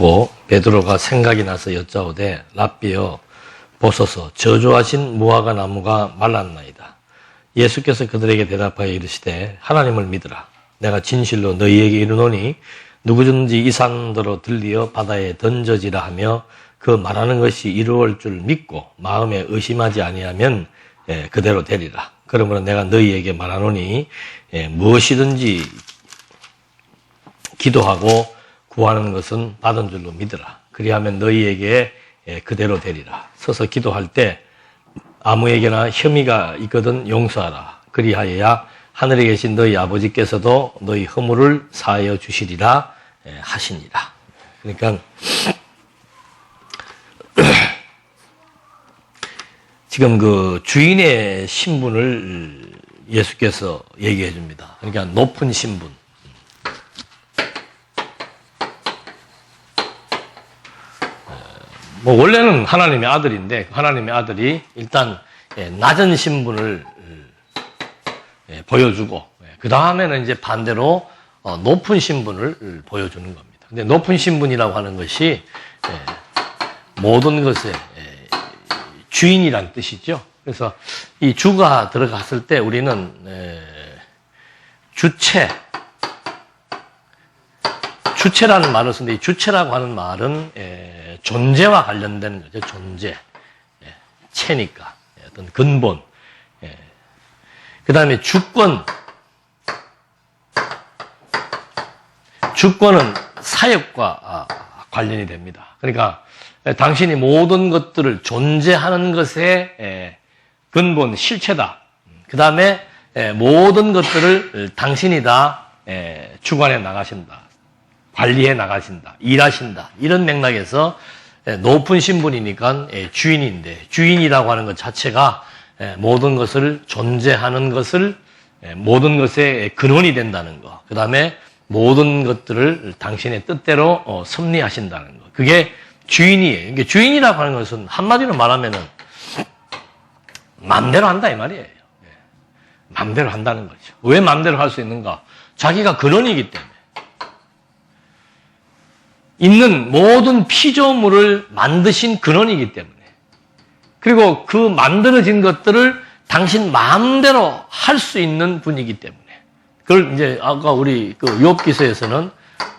듣고 베드로가 생각이 나서 여짜오되 랍비여 보소서 저주하신 무화과 나무가 말랐나이다. 예수께서 그들에게 대답하여 이르시되 하나님을 믿으라. 내가 진실로 너희에게 이르노니 누구든지 이 산더러 들리어 바다에 던져지라 하며 그 말하는 것이 이루어질 줄 믿고 마음에 의심하지 아니하면 그대로 되리라. 그러므로 내가 너희에게 말하노니 무엇이든지 기도하고 구하는 것은 받은 줄로 믿으라. 그리하면 너희에게 그대로 되리라. 서서 기도할 때 아무에게나 혐의가 있거든 용서하라. 그리하여야 하늘에 계신 너희 아버지께서도 너희 허물을 사하여 주시리라 하시니라. 그러니까 지금 그 주인의 신분을 예수께서 얘기해 줍니다. 그러니까 높은 신분. 뭐 원래는 하나님의 아들인데 하나님의 아들이 일단 낮은 신분을 보여주고 그 다음에는 이제 반대로 높은 신분을 보여주는 겁니다. 근데 높은 신분이라고 하는 것이 모든 것의 주인이란 뜻이죠. 그래서 이 주가 들어갔을 때 우리는 주체라는 말을 쓰는데 이 주체라고 하는 말은 존재와 관련된 거죠. 존재. 체니까. 어떤 근본. 그 다음에 주권. 주권은 사역과 관련이 됩니다. 그러니까 당신이 모든 것들을 존재하는 것의 근본, 실체다. 그 다음에 모든 것들을 당신이 다 주관해 나가신다. 관리해 나가신다. 일하신다. 이런 맥락에서 높은 신분이니까 주인인데 주인이라고 하는 것 자체가 모든 것을 존재하는 것을 모든 것의 근원이 된다는 것. 그 다음에 모든 것들을 당신의 뜻대로 섭리하신다는 것. 그게 주인이에요. 이게 주인이라고 하는 것은 한마디로 말하면은 마음대로 한다 이 말이에요. 마음대로 한다는 거죠. 왜 마음대로 할 수 있는가? 자기가 근원이기 때문에. 있는 모든 피조물을 만드신 근원이기 때문에. 그리고 그 만들어진 것들을 당신 마음대로 할 수 있는 분이기 때문에. 그걸 이제 아까 우리 그 욥기서에서는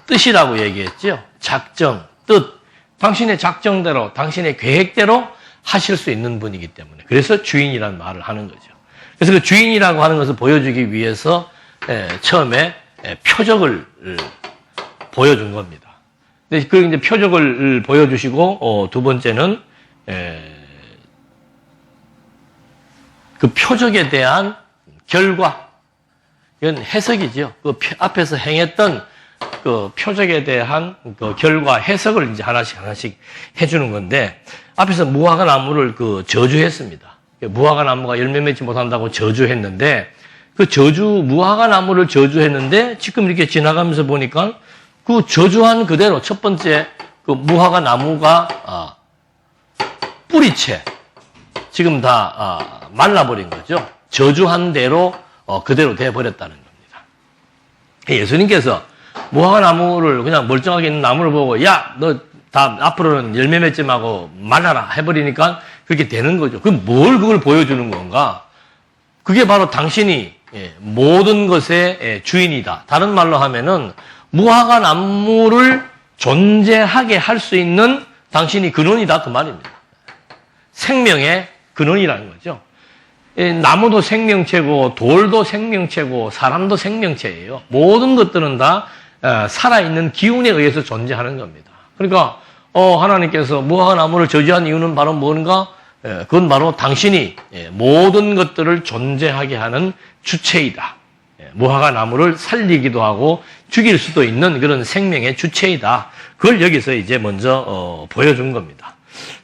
뜻이라고 얘기했죠. 작정, 뜻. 당신의 작정대로, 당신의 계획대로 하실 수 있는 분이기 때문에. 그래서 주인이라는 말을 하는 거죠. 그래서 그 주인이라고 하는 것을 보여주기 위해서 처음에 표적을 보여준 겁니다. 근데 그 이제 표적을 보여주시고 두 번째는 그 표적에 대한 결과, 이건 해석이죠. 그 앞에서 행했던 그 표적에 대한 그 결과 해석을 이제 하나씩 해주는 건데, 앞에서 무화과 나무를 그 저주했습니다. 무화과 나무가 열매 맺지 못한다고 저주했는데, 그 무화과 나무를 저주했는데, 지금 이렇게 지나가면서 보니까 그 저주한 그대로 첫 번째 그 무화과 나무가 뿌리채 지금 다 말라버린 거죠. 저주한 대로 그대로 돼버렸다는 겁니다. 예수님께서 무화과 나무를 그냥 멀쩡하게 있는 나무를 보고 야, 너 다 앞으로는 열매 맺지 말고 말라라 해버리니까 그렇게 되는 거죠. 그럼 뭘 그걸 보여주는 건가? 그게 바로 당신이 모든 것의 주인이다. 다른 말로 하면은 무화과 나무를 존재하게 할 수 있는 당신이 근원이다 그 말입니다. 생명의 근원이라는 거죠. 나무도 생명체고 돌도 생명체고 사람도 생명체예요. 모든 것들은 다 살아있는 기운에 의해서 존재하는 겁니다. 그러니까 하나님께서 무화과 나무를 저주한 이유는 바로 뭔가? 그건 바로 당신이 모든 것들을 존재하게 하는 주체이다. 무화과 나무를 살리기도 하고 죽일 수도 있는 그런 생명의 주체이다. 그걸 여기서 이제 먼저 보여준 겁니다.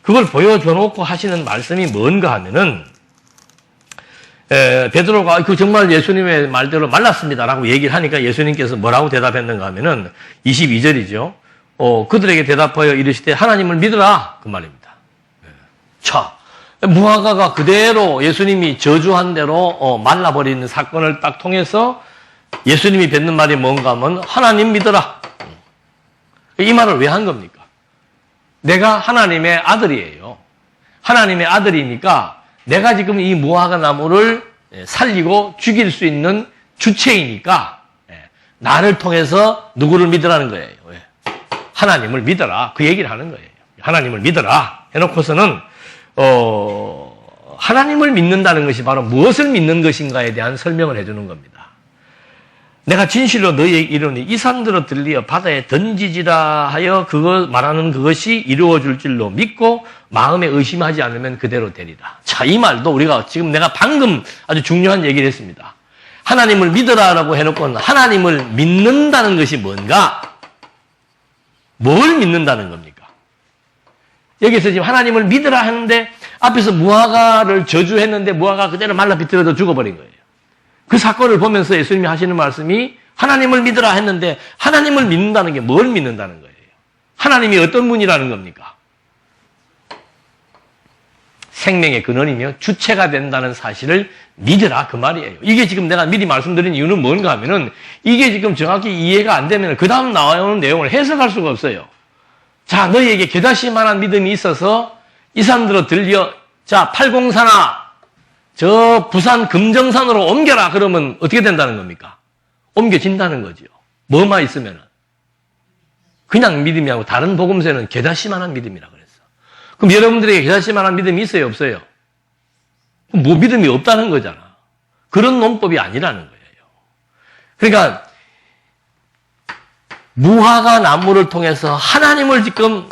그걸 보여줘 놓고 하시는 말씀이 뭔가 하면은 베드로가 그 정말 예수님의 말대로 말랐습니다라고 얘기를 하니까 예수님께서 뭐라고 대답했는가 하면은 22절이죠. 그들에게 대답하여 이르시되 하나님을 믿으라 그 말입니다. 자, 무화과가 그대로 예수님이 저주한 대로 말라버리는 사건을 딱 통해서 예수님이 뱉는 말이 뭔가 하면 하나님 믿어라. 이 말을 왜 한 겁니까? 내가 하나님의 아들이에요. 하나님의 아들이니까 내가 지금 이 무화과 나무를 살리고 죽일 수 있는 주체이니까 나를 통해서 누구를 믿으라는 거예요. 하나님을 믿어라. 그 얘기를 하는 거예요. 하나님을 믿어라. 해놓고서는 하나님을 믿는다는 것이 바로 무엇을 믿는 것인가에 대한 설명을 해주는 겁니다. 내가 진실로 너희에게 이르노니 이 산들어 들리어 바다에 던지지라 하여 그거 말하는 그것이 이루어질 줄로 믿고 마음에 의심하지 않으면 그대로 되리라. 자, 이 말도 우리가 지금 내가 방금 아주 중요한 얘기를 했습니다. 하나님을 믿어라라고 해놓고는 하나님을 믿는다는 것이 뭔가? 뭘 믿는다는 겁니까? 여기서 지금 하나님을 믿으라 하는데 앞에서 무화과를 저주했는데 무화과가 그대로 말라 비틀어져 죽어버린 거예요. 그 사건을 보면서 예수님이 하시는 말씀이 하나님을 믿으라 했는데 하나님을 믿는다는 게 뭘 믿는다는 거예요? 하나님이 어떤 분이라는 겁니까? 생명의 근원이며 주체가 된다는 사실을 믿으라 그 말이에요. 이게 지금 내가 미리 말씀드린 이유는 뭔가 하면은 이게 지금 정확히 이해가 안 되면 그 다음 나오는 내용을 해석할 수가 없어요. 자, 너희에게 겨자씨만한 믿음이 있어서 이 산들어 들려 자, 팔공산아 저 부산 금정산으로 옮겨라. 그러면 어떻게 된다는 겁니까? 옮겨진다는 거죠. 뭐만 있으면은. 그냥 믿음이 아니고 다른 복음서에는 겨자씨만한 믿음이라 그랬어. 그럼 여러분들에게 겨자씨만한 믿음이 있어요? 없어요? 뭐 믿음이 없다는 거잖아. 그런 논법이 아니라는 거예요. 그러니까 무화과 나무를 통해서 하나님을 지금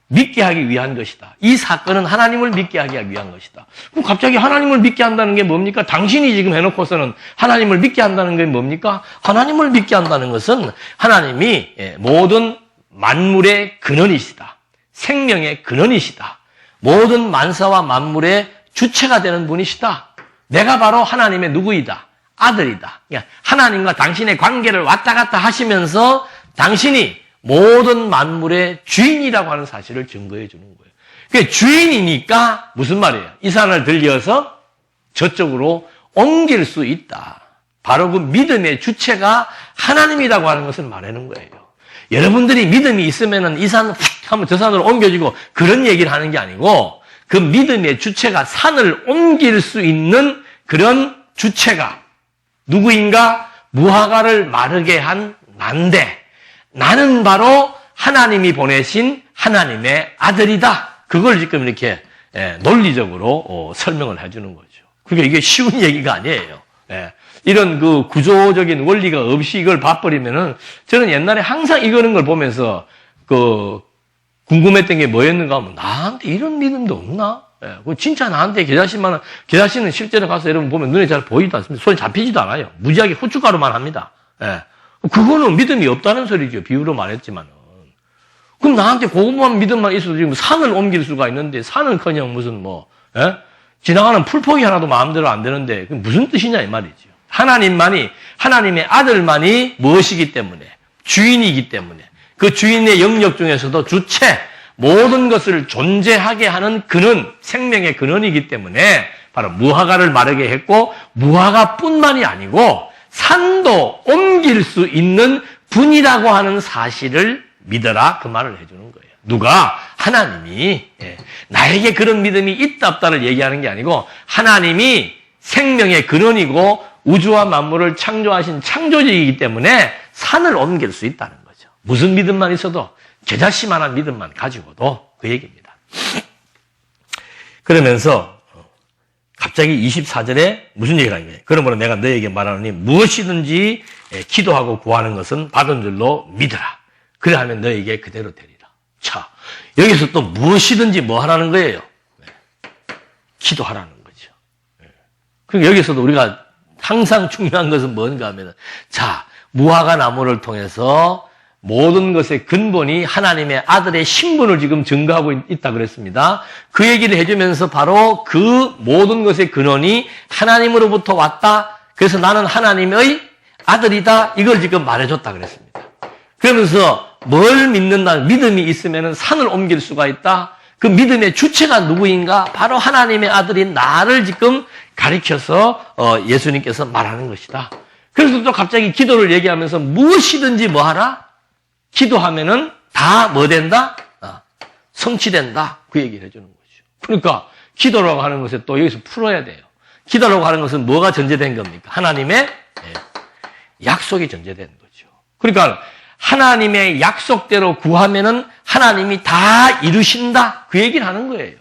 믿게 하기 위한 것이다. 이 사건은 하나님을 믿게 하기 위한 것이다. 그럼 갑자기 하나님을 믿게 한다는 게 뭡니까? 당신이 지금 해놓고서는 하나님을 믿게 한다는 게 뭡니까? 하나님을 믿게 한다는 것은 하나님이 모든 만물의 근원이시다. 생명의 근원이시다. 모든 만사와 만물의 주체가 되는 분이시다. 내가 바로 하나님의 누구이다. 아들이다. 그러니까 하나님과 당신의 관계를 왔다 갔다 하시면서 당신이 모든 만물의 주인이라고 하는 사실을 증거해 주는 거예요. 그러니까 주인이니까 무슨 말이에요? 이 산을 들려서 저쪽으로 옮길 수 있다. 바로 그 믿음의 주체가 하나님이라고 하는 것을 말하는 거예요. 여러분들이 믿음이 있으면은 이 산 훅 하면 저 산으로 옮겨지고 그런 얘기를 하는 게 아니고 그 믿음의 주체가 산을 옮길 수 있는 그런 주체가 누구인가? 무화과를 마르게 한 난데 나는 바로 하나님이 보내신 하나님의 아들이다. 그걸 지금 이렇게 논리적으로 설명을 해주는 거죠. 그러니까 이게 쉬운 얘기가 아니에요. 이런 그 구조적인 원리가 없이 이걸 봐버리면은 저는 옛날에 항상 이거는 걸 보면서 그 궁금했던 게 뭐였는가 하면 나한테 이런 믿음도 없나? 진짜 나한테 겨자씨는 실제로 가서 여러분 보면 눈에 잘 보이지도 않습니다. 손에 잡히지도 않아요. 무지하게 후춧가루만 합니다. 그거는 믿음이 없다는 소리죠. 비유로 말했지만은. 그럼 나한테 그것만 믿음만 있어도 지금 산을 옮길 수가 있는데 산은커녕 무슨 지나가는 풀포기 하나도 마음대로 안 되는데 그게 무슨 뜻이냐 이 말이죠. 하나님만이 하나님의 아들만이 무엇이기 때문에 주인이기 때문에 그 주인의 영역 중에서도 주체 모든 것을 존재하게 하는 근원 생명의 근원이기 때문에 바로 무화과를 마르게 했고 무화과뿐만이 아니고 산도 옮길 수 있는 분이라고 하는 사실을 믿어라 그 말을 해주는 거예요. 누가? 하나님이 나에게 그런 믿음이 있다 없다를 얘기하는 게 아니고 하나님이 생명의 근원이고 우주와 만물을 창조하신 창조주이기 때문에 산을 옮길 수 있다는 거죠. 무슨 믿음만 있어도 겨자씨만한 믿음만 가지고도 그 얘기입니다. 그러면서 갑자기 24절에 무슨 얘기를 하는 거예요? 그러므로 내가 너에게 말하노니 무엇이든지 기도하고 구하는 것은 받은 줄로 믿으라. 그래하면 너에게 그대로 되리라. 자, 여기서 또 무엇이든지 뭐 하라는 거예요? 기도하라는 거죠. 그러니까 여기서도 우리가 항상 중요한 것은 뭔가 하면 자, 무화과 나무를 통해서 모든 것의 근본이 하나님의 아들의 신분을 지금 증거하고 있다 그랬습니다. 그 얘기를 해주면서 바로 그 모든 것의 근원이 하나님으로부터 왔다. 그래서 나는 하나님의 아들이다. 이걸 지금 말해줬다 그랬습니다. 그러면서 뭘 믿는다? 믿음이 있으면 산을 옮길 수가 있다. 그 믿음의 주체가 누구인가? 바로 하나님의 아들인 나를 지금 가리켜서 예수님께서 말하는 것이다. 그래서 또 갑자기 기도를 얘기하면서 무엇이든지 뭐 하라? 기도하면은 다 뭐 된다? 성취된다. 그 얘기를 해주는 거죠. 그러니까 기도라고 하는 것에 또 여기서 풀어야 돼요. 기도라고 하는 것은 뭐가 전제된 겁니까? 하나님의 약속이 전제된 거죠. 그러니까 하나님의 약속대로 구하면은 하나님이 다 이루신다. 그 얘기를 하는 거예요.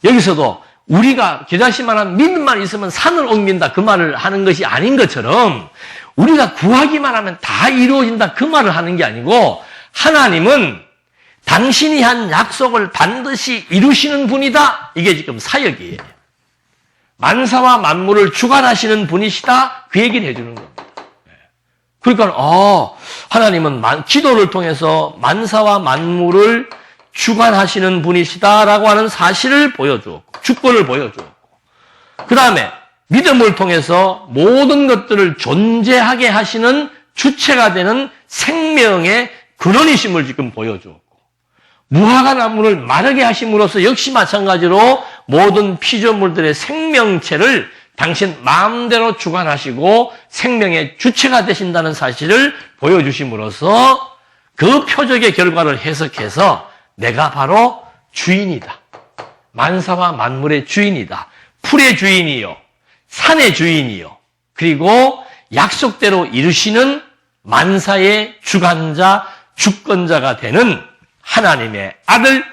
여기서도 우리가 겨자씨만한 믿음만 있으면 산을 옮긴다. 그 말을 하는 것이 아닌 것처럼 우리가 구하기만 하면 다 이루어진다. 그 말을 하는 게 아니고 하나님은 당신이 한 약속을 반드시 이루시는 분이다. 이게 지금 사역이에요. 만사와 만물을 주관하시는 분이시다. 그 얘기를 해주는 겁니다. 그러니까 하나님은 기도를 통해서 만사와 만물을 주관하시는 분이시다라고 하는 사실을 보여주었고 주권을 보여주었고 그 다음에 믿음을 통해서 모든 것들을 존재하게 하시는 주체가 되는 생명의 근원이심을 지금 보여주었고 무화과 나무를 마르게 하심으로써 역시 마찬가지로 모든 피조물들의 생명체를 당신 마음대로 주관하시고 생명의 주체가 되신다는 사실을 보여주심으로써 그 표적의 결과를 해석해서 내가 바로 주인이다. 만사와 만물의 주인이다. 풀의 주인이요. 산의 주인이요. 그리고 약속대로 이루시는 만사의 주관자, 주권자가 되는 하나님의 아들,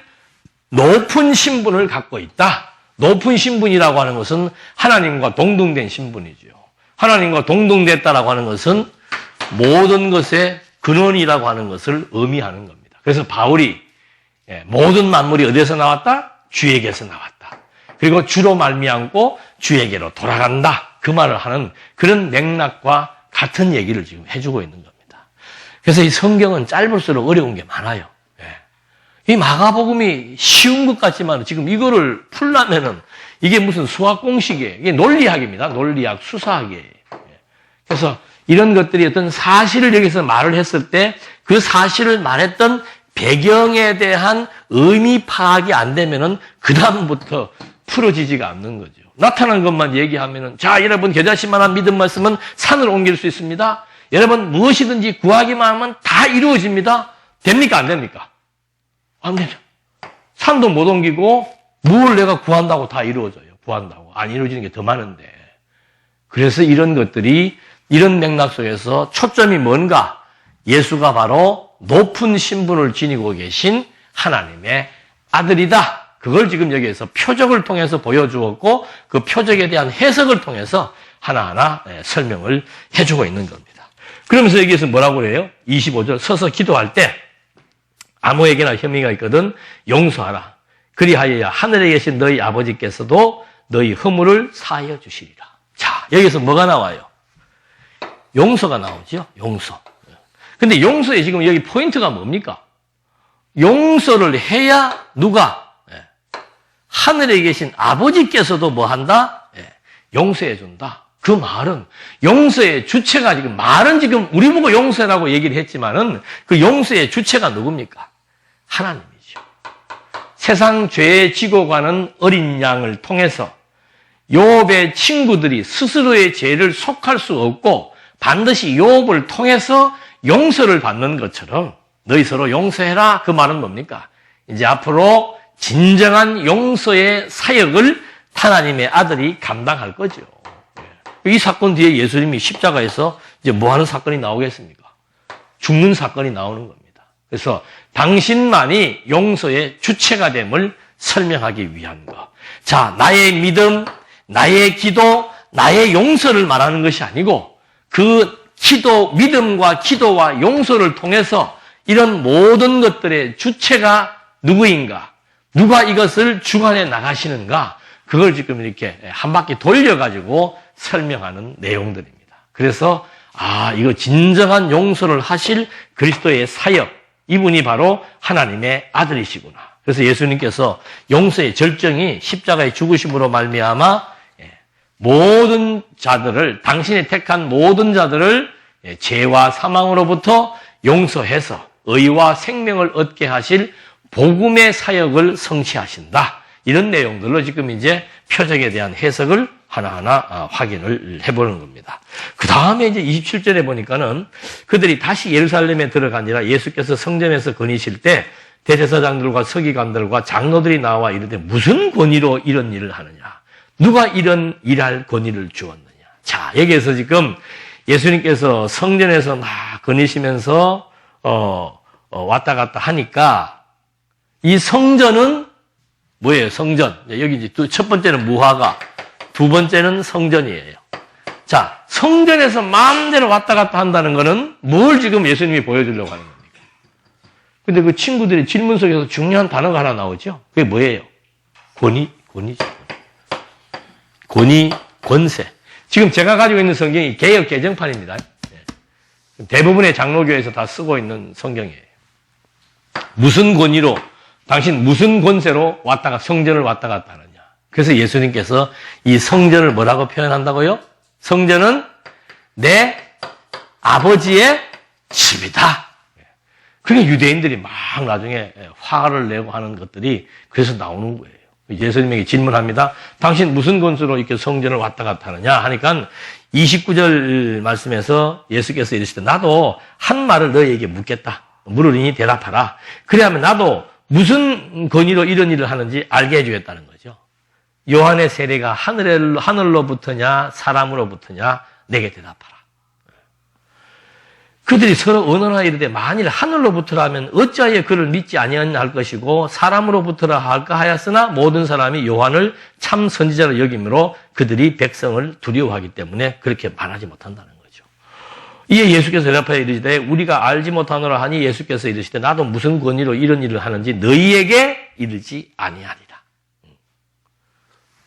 높은 신분을 갖고 있다. 높은 신분이라고 하는 것은 하나님과 동등된 신분이죠. 하나님과 동등됐다라고 하는 것은 모든 것의 근원이라고 하는 것을 의미하는 겁니다. 그래서 바울이 모든 만물이 어디에서 나왔다? 주에게서 나왔다. 그리고 주로 말미암고 주에게로 돌아간다. 그 말을 하는 그런 맥락과 같은 얘기를 지금 해주고 있는 겁니다. 그래서 이 성경은 짧을수록 어려운 게 많아요. 이 마가복음이 쉬운 것 같지만 지금 이거를 풀려면은 이게 무슨 수학 공식이에요. 이게 논리학입니다. 논리학, 수사학이에요. 그래서 이런 것들이 어떤 사실을 여기서 말을 했을 때 그 사실을 말했던 배경에 대한 의미 파악이 안 되면은 그다음부터 풀어지지가 않는 거죠. 나타난 것만 얘기하면은 자, 여러분 겨자씨만한 믿음 말씀은 산을 옮길 수 있습니다. 여러분 무엇이든지 구하기만 하면 다 이루어집니다. 됩니까? 안 됩니까? 안 되죠. 산도 못 옮기고 뭘 내가 구한다고 다 이루어져요. 구한다고. 안 이루어지는 게 더 많은데. 그래서 이런 것들이 이런 맥락 속에서 초점이 뭔가? 예수가 바로 높은 신분을 지니고 계신 하나님의 아들이다. 그걸 지금 여기에서 표적을 통해서 보여주었고 그 표적에 대한 해석을 통해서 하나하나 설명을 해주고 있는 겁니다. 그러면서 여기에서 뭐라고 그래요? 25절 서서 기도할 때 아무에게나 혐의가 있거든 용서하라. 그리하여야 하늘에 계신 너희 아버지께서도 너희 허물을 사하여 주시리라. 자, 여기서 뭐가 나와요? 용서가 나오죠. 용서. 근데 용서에 지금 여기 포인트가 뭡니까? 용서를 해야 누가? 하늘에 계신 아버지께서도 뭐 한다? 용서해 준다. 그 말은 용서의 주체가 지금 말은 지금 우리 보고 용서라고 얘기를 했지만은 그 용서의 주체가 누굽니까? 하나님이죠. 세상 죄에 지고 가는 어린 양을 통해서 욥의 친구들이 스스로의 죄를 속할 수 없고 반드시 욥을 통해서 용서를 받는 것처럼 너희 서로 용서해라. 그 말은 뭡니까? 이제 앞으로 진정한 용서의 사역을 하나님의 아들이 감당할 거죠. 이 사건 뒤에 예수님이 십자가에서 이제 뭐 하는 사건이 나오겠습니까? 죽는 사건이 나오는 겁니다. 그래서 당신만이 용서의 주체가 됨을 설명하기 위한 것. 자, 나의 믿음, 나의 기도, 나의 용서를 말하는 것이 아니고 그 기도, 믿음과 기도와 용서를 통해서 이런 모든 것들의 주체가 누구인가? 누가 이것을 주관해 나가시는가? 그걸 지금 이렇게 한 바퀴 돌려가지고 설명하는 내용들입니다. 그래서 이거 진정한 용서를 하실 그리스도의 사역, 이분이 바로 하나님의 아들이시구나. 그래서 예수님께서 용서의 절정이 십자가의 죽으심으로 말미암아 모든 자들을 당신이 택한 모든 자들을 죄와 사망으로부터 용서해서 의와 생명을 얻게 하실 복음의 사역을 성취하신다. 이런 내용들로 지금 이제 표적에 대한 해석을 하나하나 확인을 해보는 겁니다. 그 다음에 이제 27절에 보니까는 그들이 다시 예루살렘에 들어가니라 예수께서 성전에서 거니실 때 대제사장들과 서기관들과 장로들이 나와 이르되 무슨 권위로 이런 일을 하느냐? 누가 이런 일할 권위를 주었느냐? 자, 여기에서 지금 예수님께서 성전에서 막 거니시면서 왔다 갔다 하니까 이 성전은 뭐예요? 성전. 여기 이제 첫 번째는 무화과, 두 번째는 성전이에요. 자, 성전에서 마음대로 왔다 갔다 한다는 거는 뭘 지금 예수님이 보여주려고 하는 겁니까? 근데 그 친구들이 질문 속에서 중요한 단어가 하나 나오죠? 그게 뭐예요? 권위죠. 권위, 권세. 지금 제가 가지고 있는 성경이 개역 개정판입니다. 대부분의 장로교에서 다 쓰고 있는 성경이에요. 무슨 권위로, 당신 무슨 권세로 성전을 왔다 갔다 하느냐. 그래서 예수님께서 이 성전을 뭐라고 표현한다고요? 성전은 내 아버지의 집이다. 그러니까 유대인들이 막 나중에 화를 내고 하는 것들이 그래서 나오는 거예요. 예수님에게 질문합니다. 당신 무슨 권수로 이렇게 성전을 왔다 갔다 하느냐 하니까 29절 말씀에서 예수께서 이르시되 나도 한 말을 너희에게 묻겠다. 물으리니 대답하라. 그래야면 나도 무슨 권위로 이런 일을 하는지 알게 해주겠다는 거죠. 요한의 세례가 하늘로부터냐 사람으로부터냐 내게 대답하라. 그들이 서로 언어나 이르되 만일 하늘로부터라면 어찌하여 그를 믿지 아니하냐 할 것이고 사람으로부터라 할까 하였으나 모든 사람이 요한을 참 선지자로 여김으로 그들이 백성을 두려워하기 때문에 그렇게 말하지 못한다는 거죠. 이에 예수께서 대답하여 이르시되 우리가 알지 못하노라 하니 예수께서 이르시되 나도 무슨 권위로 이런 일을 하는지 너희에게 이르지 아니하리라.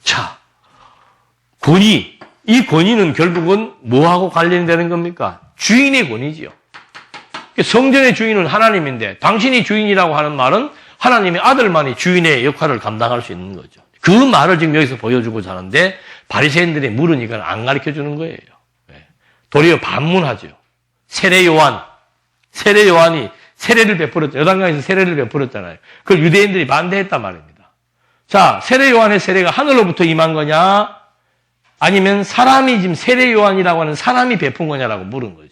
자, 권위. 이 권위는 결국은 뭐하고 관련되는 겁니까? 주인의 권위지요. 성전의 주인은 하나님인데 당신이 주인이라고 하는 말은 하나님의 아들만이 주인의 역할을 감당할 수 있는 거죠. 그 말을 지금 여기서 보여주고자 하는데 바리새인들이 물으니까 안 가르쳐주는 거예요. 도리어 반문하죠. 세례 요한이 세례를 베풀었죠. 요단강에서 세례를 베풀었잖아요. 그걸 유대인들이 반대했단 말입니다. 자, 세례 요한의 세례가 하늘로부터 임한 거냐? 아니면 사람이 지금 세례 요한이라고 하는 사람이 베푼 거냐라고 물은 거죠.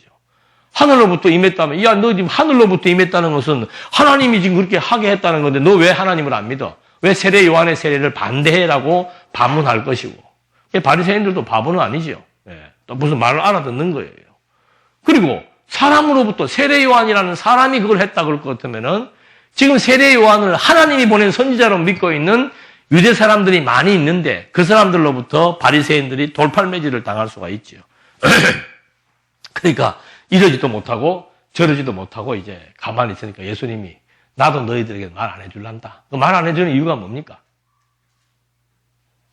하늘로부터 임했다면, 야, 너 지금 하늘로부터 임했다는 것은 하나님이 지금 그렇게 하게 했다는 건데 너 왜 하나님을 안 믿어? 왜 세례 요한의 세례를 반대해라고 반문할 것이고. 바리새인들도 바보는 아니죠. 또 무슨 말을 알아듣는 거예요. 그리고 사람으로부터 세례 요한이라는 사람이 그걸 했다 그럴 것 같으면은 지금 세례 요한을 하나님이 보낸 선지자로 믿고 있는 유대 사람들이 많이 있는데 그 사람들로부터 바리새인들이 돌팔매질을 당할 수가 있죠. 그러니까 이러지도 못하고 저러지도 못하고 이제 가만히 있으니까 예수님이 나도 너희들에게 말 안 해줄란다. 말 안 해주는 이유가 뭡니까?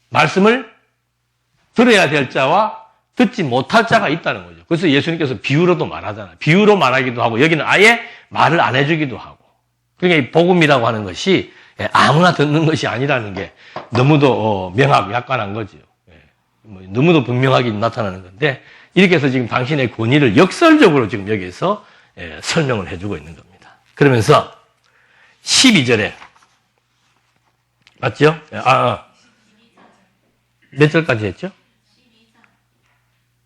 말씀을 들어야 될 자와 듣지 못할 자가 있다는 거죠. 그래서 예수님께서 비유로도 말하잖아요. 비유로 말하기도 하고 여기는 아예 말을 안 해주기도 하고. 그러니까 이 복음이라고 하는 것이 아무나 듣는 것이 아니라는 게 너무도 약관한 거죠. 너무도 분명하게 나타나는 건데 이렇게 해서 지금 당신의 권위를 역설적으로 지금 여기에서 설명을 해주고 있는 겁니다. 그러면서 12절에 맞죠? 몇 절까지 했죠?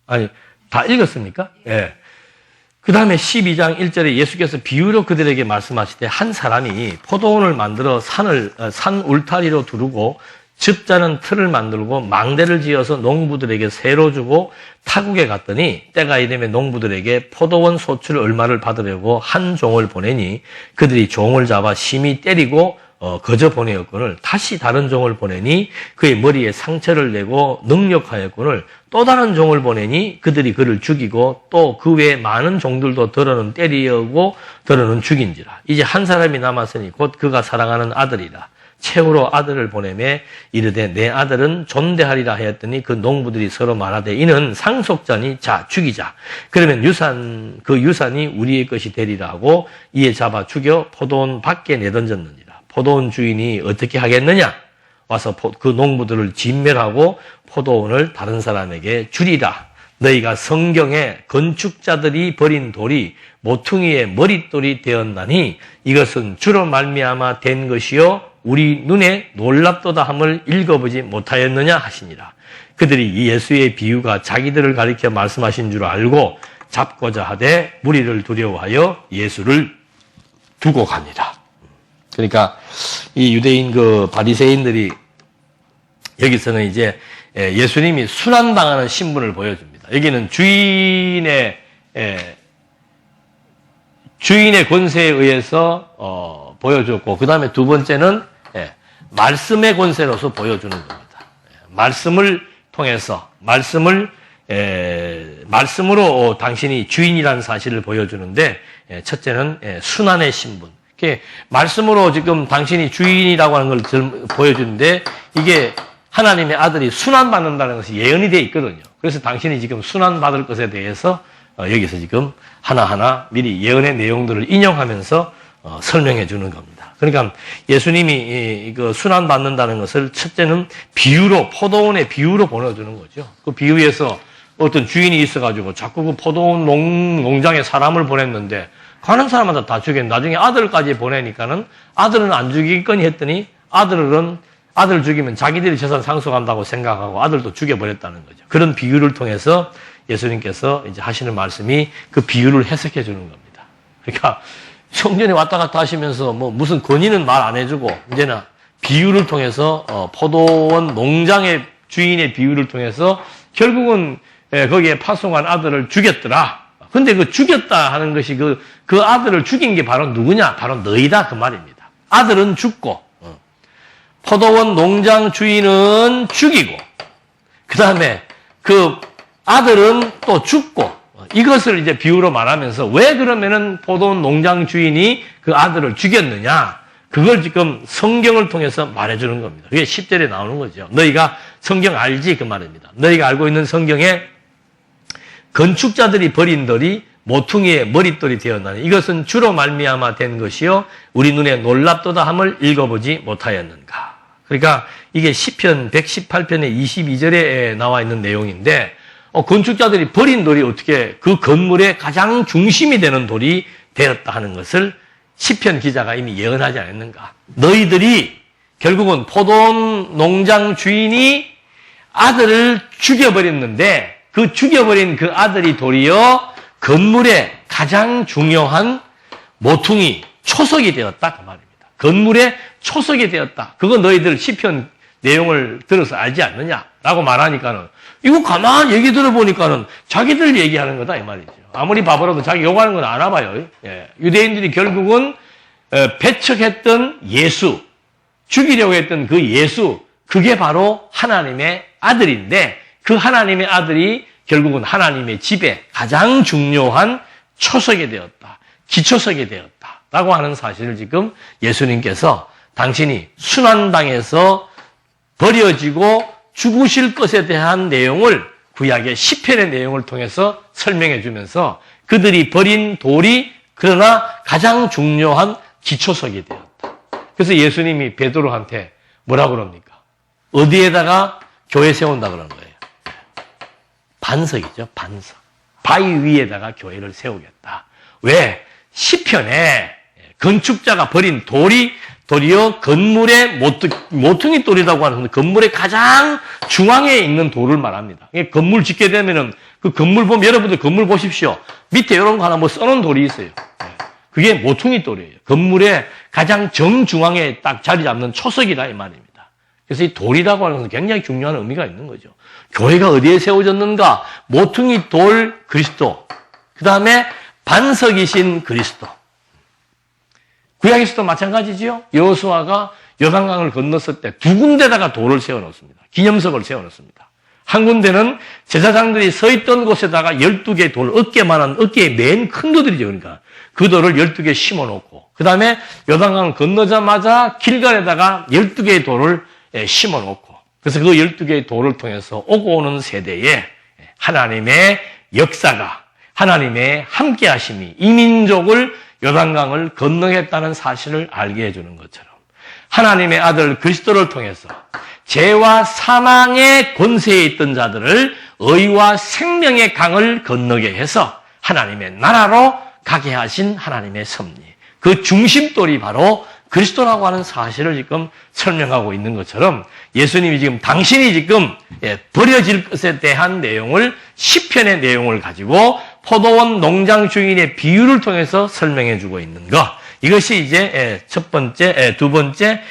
아니, 다 읽었습니까? 예. 그 다음에 12장 1절에 예수께서 비유로 그들에게 말씀하시되 한 사람이 포도원을 만들어 산 울타리로 두르고 즙자는 틀을 만들고 망대를 지어서 농부들에게 세로 주고 타국에 갔더니 때가 이르면 농부들에게 포도원 소출 얼마를 받으려고 한 종을 보내니 그들이 종을 잡아 심히 때리고 거저 보내었거늘 다시 다른 종을 보내니 그의 머리에 상처를 내고 능력하였거늘 또 다른 종을 보내니 그들이 그를 죽이고 또 그 외에 많은 종들도 더러는 때리고 더러는 죽인지라. 이제 한 사람이 남았으니 곧 그가 사랑하는 아들이라. 최후로 아들을 보내매 이르되 내 아들은 존대하리라 하였더니 그 농부들이 서로 말하되 이는 상속자니 자 죽이자. 그러면 그 유산이 우리의 것이 되리라 하고 이에 잡아 죽여 포도원 밖에 내던졌느니라. 포도원 주인이 어떻게 하겠느냐? 와서 그 농부들을 진멸하고 포도원을 다른 사람에게 주리라. 너희가 성경에 건축자들이 버린 돌이 모퉁이의 머릿돌이 되었나니 이것은 주로 말미암아 된 것이요 우리 눈에 놀랍도다 함을 읽어보지 못하였느냐 하시니라. 그들이 이 예수의 비유가 자기들을 가리켜 말씀하신 줄 알고 잡고자 하되 무리를 두려워하여 예수를 두고 갑니다. 그러니까 이 유대인 그 바리새인들이 여기서는 이제 예수님이 순환당하는 신분을 보여줍니다. 여기는 주인의 권세에 의해서 보여줬고, 그 다음에 두 번째는 말씀의 권세로서 보여주는 겁니다. 말씀을 통해서 말씀으로 당신이 주인이라는 사실을 보여주는데, 첫째는 순환의 신분. 말씀으로 지금 당신이 주인이라고 하는 걸 보여주는데, 이게 하나님의 아들이 순환받는다는 것이 예언이 되어 있거든요. 그래서 당신이 지금 순환받을 것에 대해서 여기서 지금 하나하나 미리 예언의 내용들을 인용하면서 설명해 주는 겁니다. 그러니까 예수님이 그 순환받는다는 것을 첫째는 비유로, 포도원의 비유로 보내주는 거죠. 그 비유에서 어떤 주인이 있어가지고 자꾸 그 포도원 농장에 사람을 보냈는데 가는 사람마다 다 죽였는데 나중에 아들까지 보내니까는 아들은 안 죽이겠거니 했더니 아들 죽이면 자기들이 재산 상속한다고 생각하고 아들도 죽여버렸다는 거죠. 그런 비유를 통해서 예수님께서 이제 하시는 말씀이 그 비유를 해석해 주는 겁니다. 그러니까 성전에 왔다 갔다 하시면서 뭐 무슨 권위는 말 안 해주고 이제는 비유를 통해서 포도원 농장의 주인의 비유를 통해서 결국은 거기에 파송한 아들을 죽였더라. 근데 그 죽였다 하는 것이 그 아들을 죽인 게 바로 누구냐? 바로 너희다 그 말입니다. 아들은 죽고 포도원 농장 주인은 죽이고 그 다음에 그 아들은 또 죽고 이것을 이제 비유로 말하면서 왜 그러면은 포도원 농장 주인이 그 아들을 죽였느냐? 그걸 지금 성경을 통해서 말해주는 겁니다. 그게 10절에 나오는 거죠. 너희가 성경 알지? 그 말입니다. 너희가 알고 있는 성경에 건축자들이 버린 돌이 모퉁이의 머릿돌이 되었나니 이것은 주로 말미암아 된 것이요 우리 눈에 놀랍도다 함을 읽어보지 못하였는가. 그러니까 이게 시편 118편의 22절에 나와 있는 내용인데 건축자들이 버린 돌이 어떻게 그 건물의 가장 중심이 되는 돌이 되었다 하는 것을 시편 기자가 이미 예언하지 않았는가. 너희들이 결국은 포도원 농장 주인이 아들을 죽여버렸는데 그 죽여버린 그 아들이 도리어 건물의 가장 중요한 모퉁이, 초석이 되었다 그 말입니다. 건물의 초석이 되었다. 그거 너희들 시편 내용을 들어서 알지 않느냐라고 말하니까는 이거 가만히 얘기 들어보니까는 자기들 얘기하는 거다 이 말이죠. 아무리 바보라도 자기 욕하는 건 알아봐요. 유대인들이 결국은 배척했던 예수, 죽이려고 했던 그 예수, 그게 바로 하나님의 아들인데 그 하나님의 아들이 결국은 하나님의 집에 가장 중요한 초석이 되었다. 기초석이 되었다라고 하는 사실을 지금 예수님께서 당신이 순환당해서 버려지고 죽으실 것에 대한 내용을 구약의 시편의 내용을 통해서 설명해 주면서 그들이 버린 돌이 그러나 가장 중요한 기초석이 되었다. 그래서 예수님이 베드로한테 뭐라고 그럽니까? 어디에다가 교회 세운다 그러는 거예요. 반석이죠. 반석. 바위 위에다가 교회를 세우겠다. 왜? 시편에 건축자가 버린 돌이 도리어 건물의 모퉁이 돌이라고 하는 건물의 가장 중앙에 있는 돌을 말합니다. 건물 짓게 되면은 그 건물 보면 여러분들 건물 보십시오. 밑에 이런 거 하나 뭐 써놓은 돌이 있어요. 그게 모퉁이 돌이에요. 건물의 가장 정중앙에 딱 자리 잡는 초석이다 이 말입니다. 그래서 이 돌이라고 하는 것은 굉장히 중요한 의미가 있는 거죠. 교회가 어디에 세워졌는가? 모퉁이 돌 그리스도. 그 다음에 반석이신 그리스도. 구약에서도 마찬가지지요. 여호수아가 요단강을 건넜을 때 두 군데다가 돌을 세워놓습니다. 기념석을 세워놓습니다. 한 군데는 제사장들이 서 있던 곳에다가 12개의 돌, 어깨의 맨 큰 돌이죠. 그러니까 그 돌을 12개 심어놓고 그 다음에 요단강을 건너자마자 길갈에다가 12개의 돌을 심어놓고 그래서 그 12개의 돌을 통해서 오고 오는 세대에 하나님의 역사가 하나님의 함께하심이 이 민족을 요단강을 건너겠다는 사실을 알게 해주는 것처럼 하나님의 아들 그리스도를 통해서 죄와 사망의 권세에 있던 자들을 의와 생명의 강을 건너게 해서 하나님의 나라로 가게 하신 하나님의 섭리. 그 중심돌이 바로 그리스도라고 하는 사실을 지금 설명하고 있는 것처럼 예수님이 지금 당신이 지금 버려질 것에 대한 내용을 시편의 내용을 가지고 포도원 농장 주인의 비유를 통해서 설명해 주고 있는 것. 이것이 이제 첫 번째, 두 번째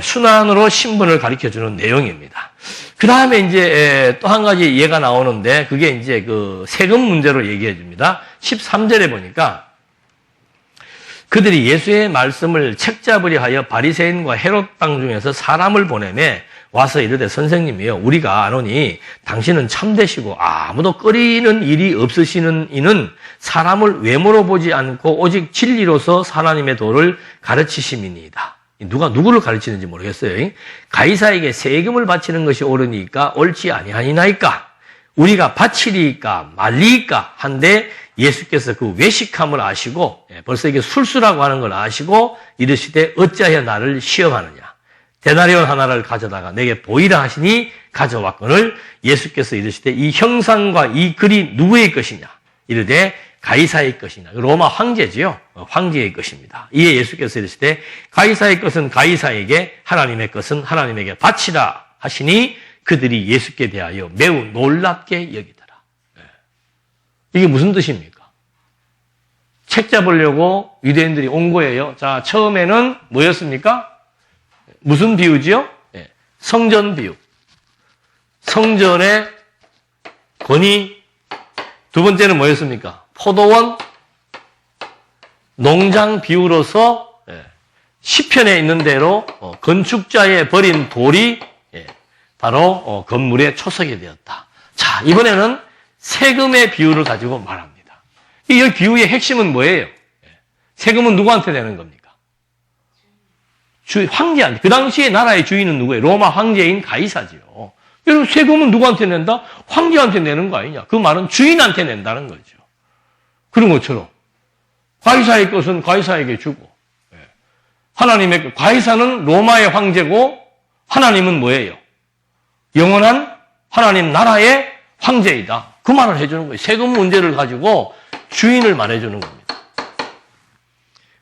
순환으로 신분을 가리켜주는 내용입니다. 그 다음에 이제 또 한 가지 예가 나오는데 그게 이제 그 세금 문제로 얘기해 줍니다. 13절에 보니까 그들이 예수의 말씀을 책잡으려 하여 바리새인과 헤롯 땅 중에서 사람을 보내매 와서 이르되 선생님이여 우리가 아노니 당신은 참되시고 아무도 꺼리는 일이 없으시는 이는 사람을 외모로 보지 않고 오직 진리로서 하나님의 도를 가르치심이니이다. 누가 누구를 가르치는지 모르겠어요. 가이사에게 세금을 바치는 것이 옳으니까 옳지 아니하니나이까 우리가 바치리이까 말리이까 한데 예수께서 그 외식함을 아시고 벌써 이게 술수라고 하는 걸 아시고 이르시되 어찌하여 나를 시험하느냐 데나리온 하나를 가져다가 내게 보이라 하시니 가져왔거늘 예수께서 이르시되 이 형상과 이 글이 누구의 것이냐 이르되 가이사의 것이냐 로마 황제지요 황제의 것입니다. 이에 예수께서 이르시되 가이사의 것은 가이사에게 하나님의 것은 하나님에게 바치라 하시니 그들이 예수께 대하여 매우 놀랍게 여기더라. 이게 무슨 뜻입니까? 책 잡으려고 유대인들이 온 거예요. 자, 처음에는 뭐였습니까? 무슨 비유지요? 성전 비유. 성전의 권위. 두 번째는 뭐였습니까? 포도원, 농장 비유로서 시편에 있는 대로 건축자의 버린 돌이 바로 건물의 초석이 되었다. 자, 이번에는 세금의 비유를 가지고 말합니다. 이 비유의 핵심은 뭐예요? 세금은 누구한테 내는 겁니까? 황제한테. 그 당시에 나라의 주인은 누구예요? 로마 황제인 가이사지요. 여러분, 세금은 누구한테 낸다? 황제한테 내는 거 아니냐? 그 말은 주인한테 낸다는 거죠. 그런 것처럼 가이사의 것은 가이사에게 주고 하나님의 가이사는 로마의 황제고 하나님은 뭐예요? 영원한 하나님 나라의 황제이다. 그 말을 해주는 거예요. 세금 문제를 가지고 주인을 말해주는 겁니다.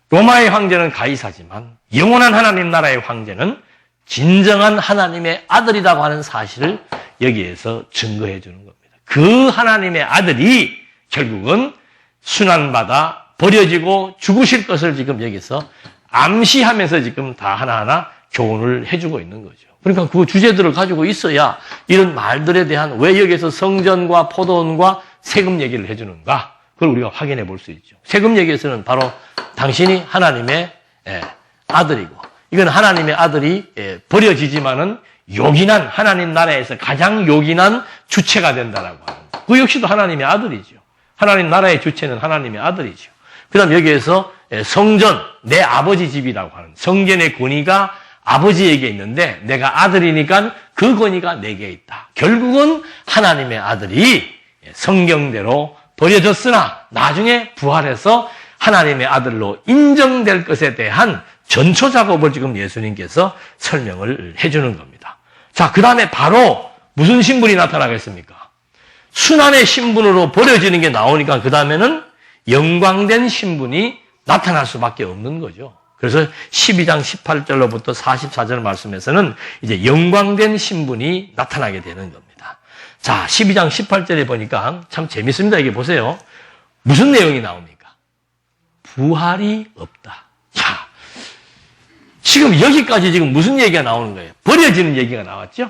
로마의 황제는 가이사지만 영원한 하나님 나라의 황제는 진정한 하나님의 아들이라고 하는 사실을 여기에서 증거해 주는 겁니다. 그 하나님의 아들이 결국은 순환받아 버려지고 죽으실 것을 지금 여기서 암시하면서 지금 다 하나하나 교훈을 해주고 있는 거죠. 그러니까 그 주제들을 가지고 있어야 이런 말들에 대한 왜 여기서 성전과 포도원과 세금 얘기를 해주는가 그걸 우리가 확인해 볼 수 있죠. 세금 얘기에서는 바로 당신이 하나님의 아들이고 이건 하나님의 아들이 버려지지만은 요긴한 하나님 나라에서 가장 요긴한 주체가 된다라고 하는 거예요. 그 역시도 하나님의 아들이죠. 하나님 나라의 주체는 하나님의 아들이죠. 그 다음 여기에서 성전, 내 아버지 집이라고 하는 성전의 권위가 아버지에게 있는데 내가 아들이니까 그 권위가 내게 있다. 결국은 하나님의 아들이 성경대로 버려졌으나 나중에 부활해서 하나님의 아들로 인정될 것에 대한 전초 작업을 지금 예수님께서 설명을 해주는 겁니다. 자, 그 다음에 바로 무슨 신분이 나타나겠습니까? 순환의 신분으로 버려지는 게 나오니까 그 다음에는 영광된 신분이 나타날 수밖에 없는 거죠. 그래서 12장 18절로부터 44절 말씀에서는 이제 영광된 신분이 나타나게 되는 겁니다. 자, 12장 18절에 보니까 참 재밌습니다. 이게 보세요. 무슨 내용이 나옵니까? 부활이 없다. 자, 지금 여기까지 지금 무슨 얘기가 나오는 거예요? 버려지는 얘기가 나왔죠?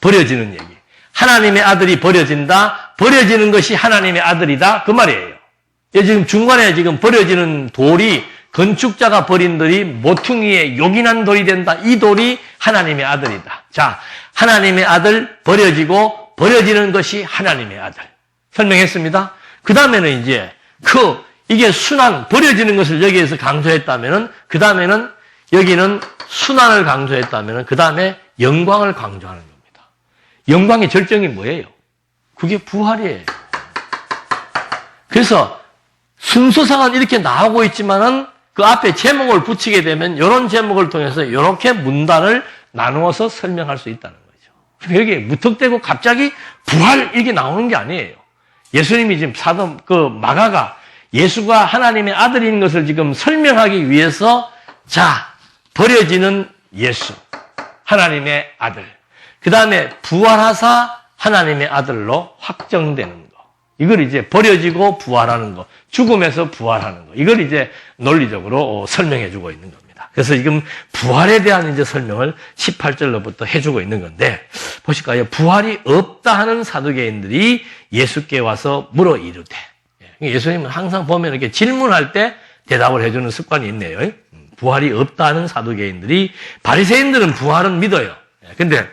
버려지는 얘기. 하나님의 아들이 버려진다. 버려지는 것이 하나님의 아들이다. 그 말이에요. 지금 중간에 지금 버려지는 돌이 건축자가 버린 돌이 모퉁이에 요긴한 돌이 된다. 이 돌이 하나님의 아들이다. 자, 하나님의 아들 버려지고 버려지는 것이 하나님의 아들. 설명했습니다. 그 다음에는 이제 이게 순환, 버려지는 것을 여기에서 강조했다면은 그 다음에는 여기는 순환을 강조했다면은 그 다음에 영광을 강조하는 겁니다. 영광의 절정이 뭐예요? 그게 부활이에요. 그래서 순서상은 이렇게 나오고 있지만은 그 앞에 제목을 붙이게 되면 이런 제목을 통해서 이렇게 문단을 나누어서 설명할 수 있다는 거죠. 여기에 무턱대고 갑자기 부활 이게 나오는 게 아니에요. 예수님이 지금 마가가 예수가 하나님의 아들인 것을 지금 설명하기 위해서 자, 버려지는 예수, 하나님의 아들. 그 다음에 부활하사 하나님의 아들로 확정되는 거. 이걸 이제 버려지고 부활하는 거, 죽음에서 부활하는 거. 이걸 이제 논리적으로 설명해 주고 있는 겁니다. 그래서 지금 부활에 대한 이제 설명을 18절로부터 해주고 있는 건데, 보실까요? 부활이 없다 하는 사두개인들이 예수께 와서 물어 이르되, 예수님은 항상 보면 이렇게 질문할 때 대답을 해주는 습관이 있네요. 부활이 없다 하는 사두개인들이, 바리새인들은 부활은 믿어요. 근데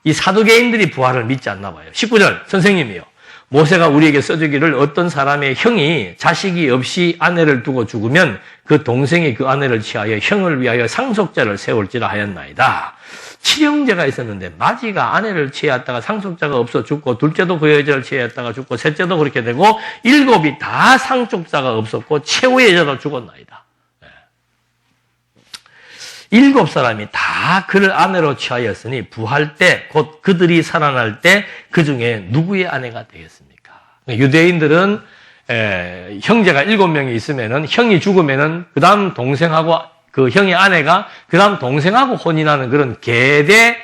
이 사두개인들이 부활을 믿지 않나 봐요. 19절 선생님이요. 모세가 우리에게 써주기를 어떤 사람의 형이 자식이 없이 아내를 두고 죽으면 그 동생이 그 아내를 취하여 형을 위하여 상속자를 세울지라 하였나이다. 칠형제가 있었는데 마지가 아내를 취하였다가 상속자가 없어 죽고, 둘째도 그 여자를 취하였다가 죽고, 셋째도 그렇게 되고, 일곱이 다 상속자가 없었고 최후의 여자도 죽었나이다. 7사람이 다 그를 아내로 취하였으니 부활 때, 곧 그들이 살아날 때 그 중에 누구의 아내가 되겠습니까? 유대인들은 형제가 7명이 있으면은, 형이 죽으면은 그 다음 동생하고, 그 형의 아내가 그 다음 동생하고 혼인하는 그런 계대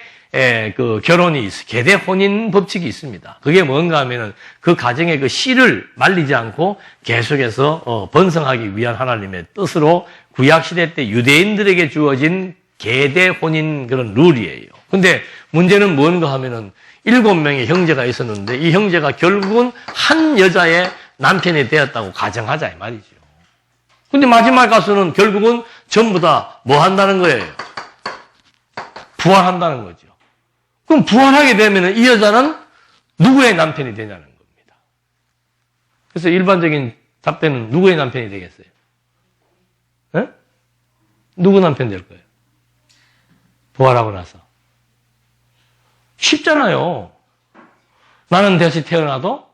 그 결혼이 있어, 계대 혼인 법칙이 있습니다. 그게 뭔가 하면은 그 가정의 그 씨를 말리지 않고 계속해서 번성하기 위한 하나님의 뜻으로 구약 시대 때 유대인들에게 주어진 계대 혼인 그런 룰이에요. 근데 문제는 뭔가 하면은 7명의 형제가 있었는데 이 형제가 결국은 한 여자의 남편이 되었다고 가정하자 이 말이죠. 근데 마지막 가서는 결국은 전부 다 뭐 한다는 거예요? 부활한다는 거죠. 그럼 부활하게 되면 이 여자는 누구의 남편이 되냐는 겁니다. 그래서 일반적인 답변은 누구의 남편이 되겠어요? 네? 누구 남편 될 거예요? 부활하고 나서. 쉽잖아요. 나는 다시 태어나도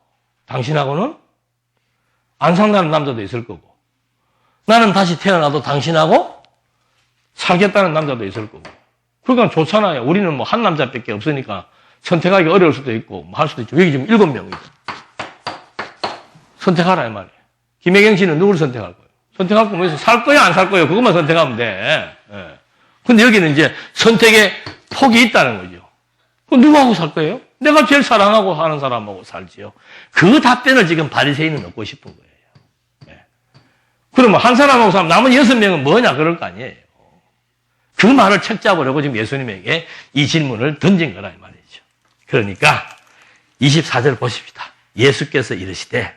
당신하고는 안 산다는 남자도 있을 거고, 나는 다시 태어나도 당신하고 살겠다는 남자도 있을 거고. 그러니까 좋잖아요. 우리는 뭐 한 남자밖에 없으니까 선택하기 어려울 수도 있고 뭐 할 수도 있죠. 여기 지금 7명이죠. 선택하라 이 말이에요. 김혜경 씨는 누구를 선택할 거예요? 선택할 거면 살 거야 안 살 거예요? 그것만 선택하면 돼. 예. 근데 여기는 이제 선택의 폭이 있다는 거죠. 그럼 누구하고 살 거예요? 내가 제일 사랑하고 하는 사람하고 살지요. 그 답변을 지금 바리새인은 얻고 싶은 거예요. 예. 그러면 한 사람하고 살면 남은 6명은 뭐냐 그럴 거 아니에요. 그 말을 책 잡으려고 지금 예수님에게 이 질문을 던진 거라 이 말이죠. 그러니까 24절 보십시다. 예수께서 이르시되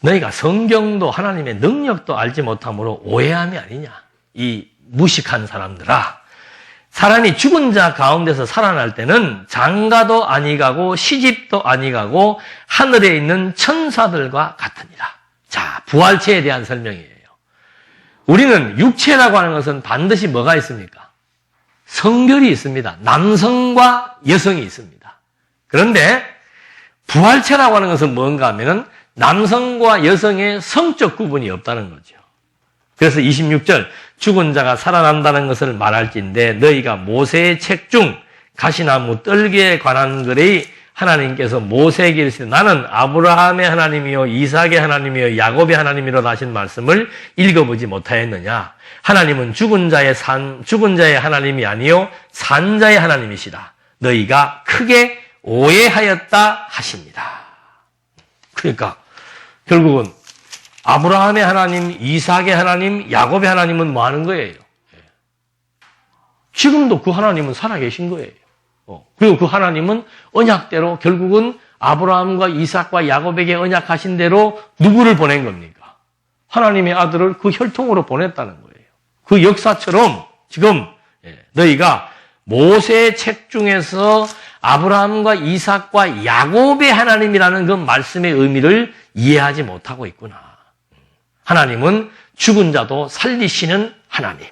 너희가 성경도 하나님의 능력도 알지 못함으로 오해함이 아니냐. 이 무식한 사람들아. 사람이 죽은 자 가운데서 살아날 때는 장가도 아니 가고 시집도 아니 가고 하늘에 있는 천사들과 같으니라. 자, 부활체에 대한 설명이에요. 우리는 육체라고 하는 것은 반드시 뭐가 있습니까? 성별이 있습니다. 남성과 여성이 있습니다. 그런데 부활체라고 하는 것은 뭔가 하면은 남성과 여성의 성적 구분이 없다는 거죠. 그래서 26절 죽은 자가 살아난다는 것을 말할진대 너희가 모세의 책 중 가시나무 떨기에 관한 글에 하나님께서 모세에게 이르시되 나는 아브라함의 하나님이요 이삭의 하나님이요 야곱의 하나님이라 하신 말씀을 읽어보지 못하였느냐. 하나님은 죽은 자의 하나님이 아니요 산 자의 하나님이시라. 너희가 크게 오해하였다 하십니다. 그러니까 결국은 아브라함의 하나님, 이삭의 하나님, 야곱의 하나님은 뭐 하는 거예요? 지금도 그 하나님은 살아계신 거예요. 그리고 그 하나님은 언약대로 결국은 아브라함과 이삭과 야곱에게 언약하신 대로 누구를 보낸 겁니까? 하나님의 아들을 그 혈통으로 보냈다는 거예요. 그 역사처럼 지금 너희가 모세의 책 중에서 아브라함과 이삭과 야곱의 하나님이라는 그 말씀의 의미를 이해하지 못하고 있구나. 하나님은 죽은 자도 살리시는 하나님.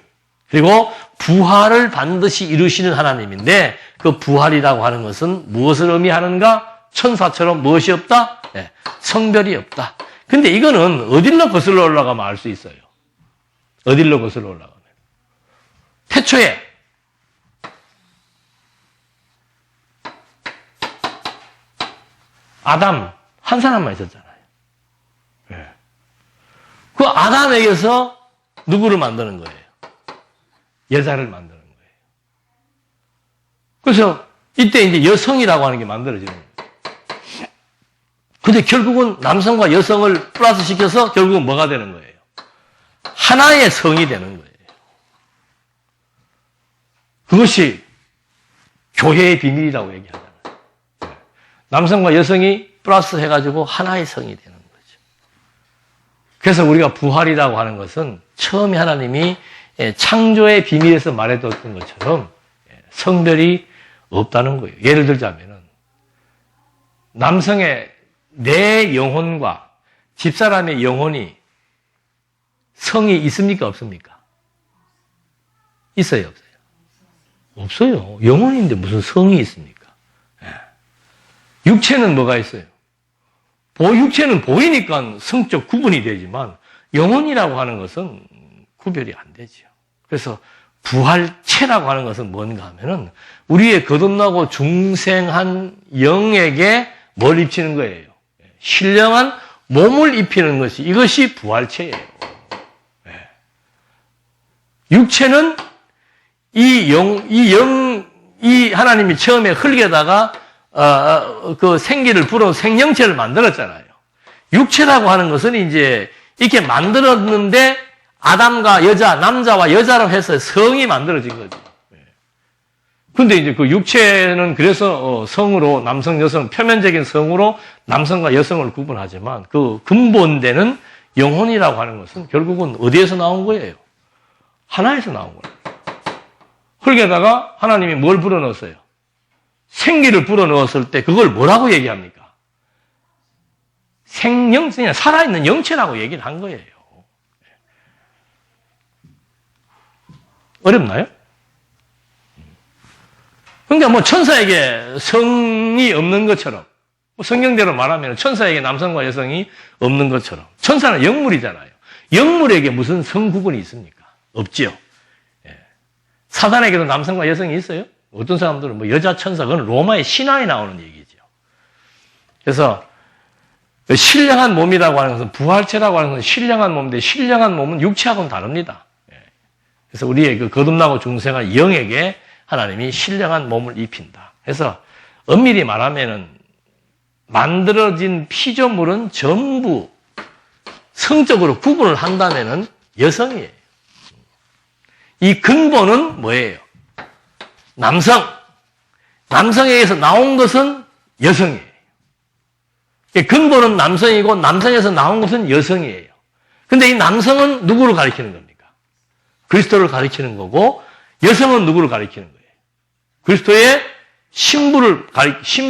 그리고 부활을 반드시 이루시는 하나님인데 그 부활이라고 하는 것은 무엇을 의미하는가? 천사처럼 무엇이 없다? 네, 성별이 없다. 근데 이거는 어딜로 거슬러 올라가면 알 수 있어요. 어딜로 거슬러 올라가면. 태초에 아담 한 사람만 있었잖아요. 네. 그 아담에게서 누구를 만드는 거예요? 여자를 만드는 거예요. 그래서 이때 이제 여성이라고 하는 게 만들어지는 거예요. 근데 결국은 남성과 여성을 플러스 시켜서 결국은 뭐가 되는 거예요? 하나의 성이 되는 거예요. 그것이 교회의 비밀이라고 얘기하잖아요. 남성과 여성이 플러스 해가지고 하나의 성이 되는 거죠. 그래서 우리가 부활이라고 하는 것은 처음에 하나님이 창조의 비밀에서 말해뒀던 것처럼 성별이 없다는 거예요. 예를 들자면은 남성의 내 영혼과 집사람의 영혼이 성이 있습니까? 없습니까? 있어요? 없어요? 없어요. 영혼인데 무슨 성이 있습니까? 육체는 뭐가 있어요? 육체는 보이니까 성적 구분이 되지만 영혼이라고 하는 것은 구별이 안 되죠. 그래서 부활체라고 하는 것은 뭔가 하면은 우리의 거듭나고 중생한 영에게 뭘 입히는 거예요? 신령한 몸을 입히는 것이 이것이 부활체예요. 육체는 이 하나님이 처음에 흙에다가 그 생기를 불어 생명체를 만들었잖아요. 육체라고 하는 것은 이제 이렇게 만들었는데 아담과 여자, 남자와 여자로 해서 성이 만들어진 거죠. 근데 이제 그 육체는 그래서 성으로 남성, 여성, 표면적인 성으로 남성과 여성을 구분하지만 그 근본되는 영혼이라고 하는 것은 결국은 어디에서 나온 거예요? 하나에서 나온 거예요. 흙에다가 하나님이 뭘 불어넣었어요? 생기를 불어넣었을 때 그걸 뭐라고 얘기합니까? 생명성이 살아있는 영체라고 얘기를 한 거예요. 어렵나요? 그러니까 뭐 천사에게 성이 없는 것처럼 성경대로 말하면 천사에게 남성과 여성이 없는 것처럼 천사는 영물이잖아요. 영물에게 무슨 성 구분이 있습니까? 없지요. 사단에게도 남성과 여성이 있어요? 어떤 사람들은 뭐 여자 천사, 그건 로마의 신화에 나오는 얘기죠. 그래서 신령한 몸이라고 하는 것은 부활체라고 하는 것은 신령한 몸인데 신령한 몸은 육체하고는 다릅니다. 그래서 우리의 그 거듭나고 중생한 영에게 하나님이 신령한 몸을 입힌다. 그래서 엄밀히 말하면은 만들어진 피조물은 전부 성적으로 구분을 한다면은 여성이에요. 이 근본은 뭐예요? 남성에게서 나온 것은 여성이에요. 근본은 남성이고 남성에서 나온 것은 여성이에요. 근데 이 남성은 누구를 가리키는 겁니까? 그리스도를 가리키는 거고 여성은 누구를 가리키는 거예요? 그리스도의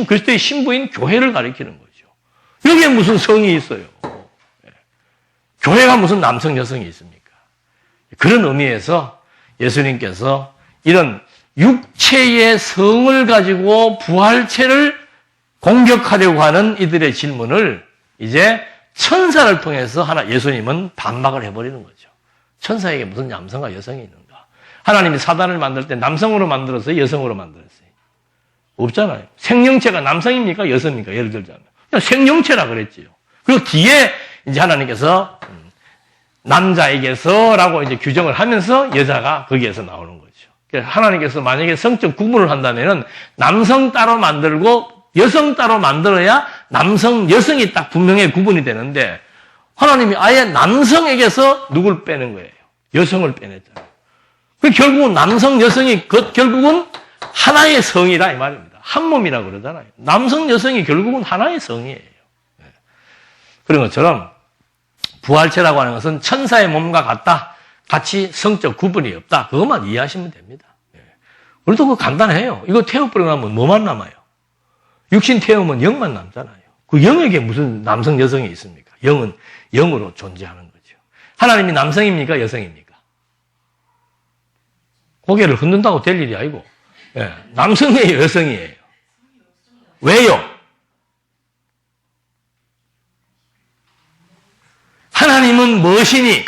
그리스도의 신부인 교회를 가리키는 거죠. 여기에 무슨 성이 있어요? 교회가 무슨 남성, 여성이 있습니까? 그런 의미에서 예수님께서 이런 육체의 성을 가지고 부활체를 공격하려고 하는 이들의 질문을 이제 천사를 통해서 예수님은 반박을 해버리는 거죠. 천사에게 무슨 남성과 여성이 있는가? 하나님이 사단을 만들 때 남성으로 만들었어요? 여성으로 만들었어요? 없잖아요. 생명체가 남성입니까? 여성입니까? 예를 들자면. 그냥 생명체라 그랬지요. 그리고 뒤에 이제 하나님께서 남자에게서라고 이제 규정을 하면서 여자가 거기에서 나오는 거죠. 하나님께서 만약에 성적 구분을 한다면은 남성 따로 만들고 여성 따로 만들어야 남성, 여성이 딱 분명히 구분이 되는데 하나님이 아예 남성에게서 누굴 빼는 거예요? 여성을 빼냈잖아요. 결국은 남성, 여성이 결국은 하나의 성이다 이 말입니다. 한 몸이라고 그러잖아요. 남성, 여성이 결국은 하나의 성이에요. 그런 것처럼 부활체라고 하는 것은 천사의 몸과 같이 성적 구분이 없다. 그것만 이해하시면 됩니다. 우리도 그거 간단해요. 이거 태워버리고 나면 뭐만 남아요? 육신 태우면 영만 남잖아요. 그 영에게 무슨 남성, 여성이 있습니까? 영은 영으로 존재하는 거죠. 하나님이 남성입니까? 여성입니까? 고개를 흔든다고 될 일이 아니고 남성이에요? 여성이에요? 왜요? 하나님은 무엇이니?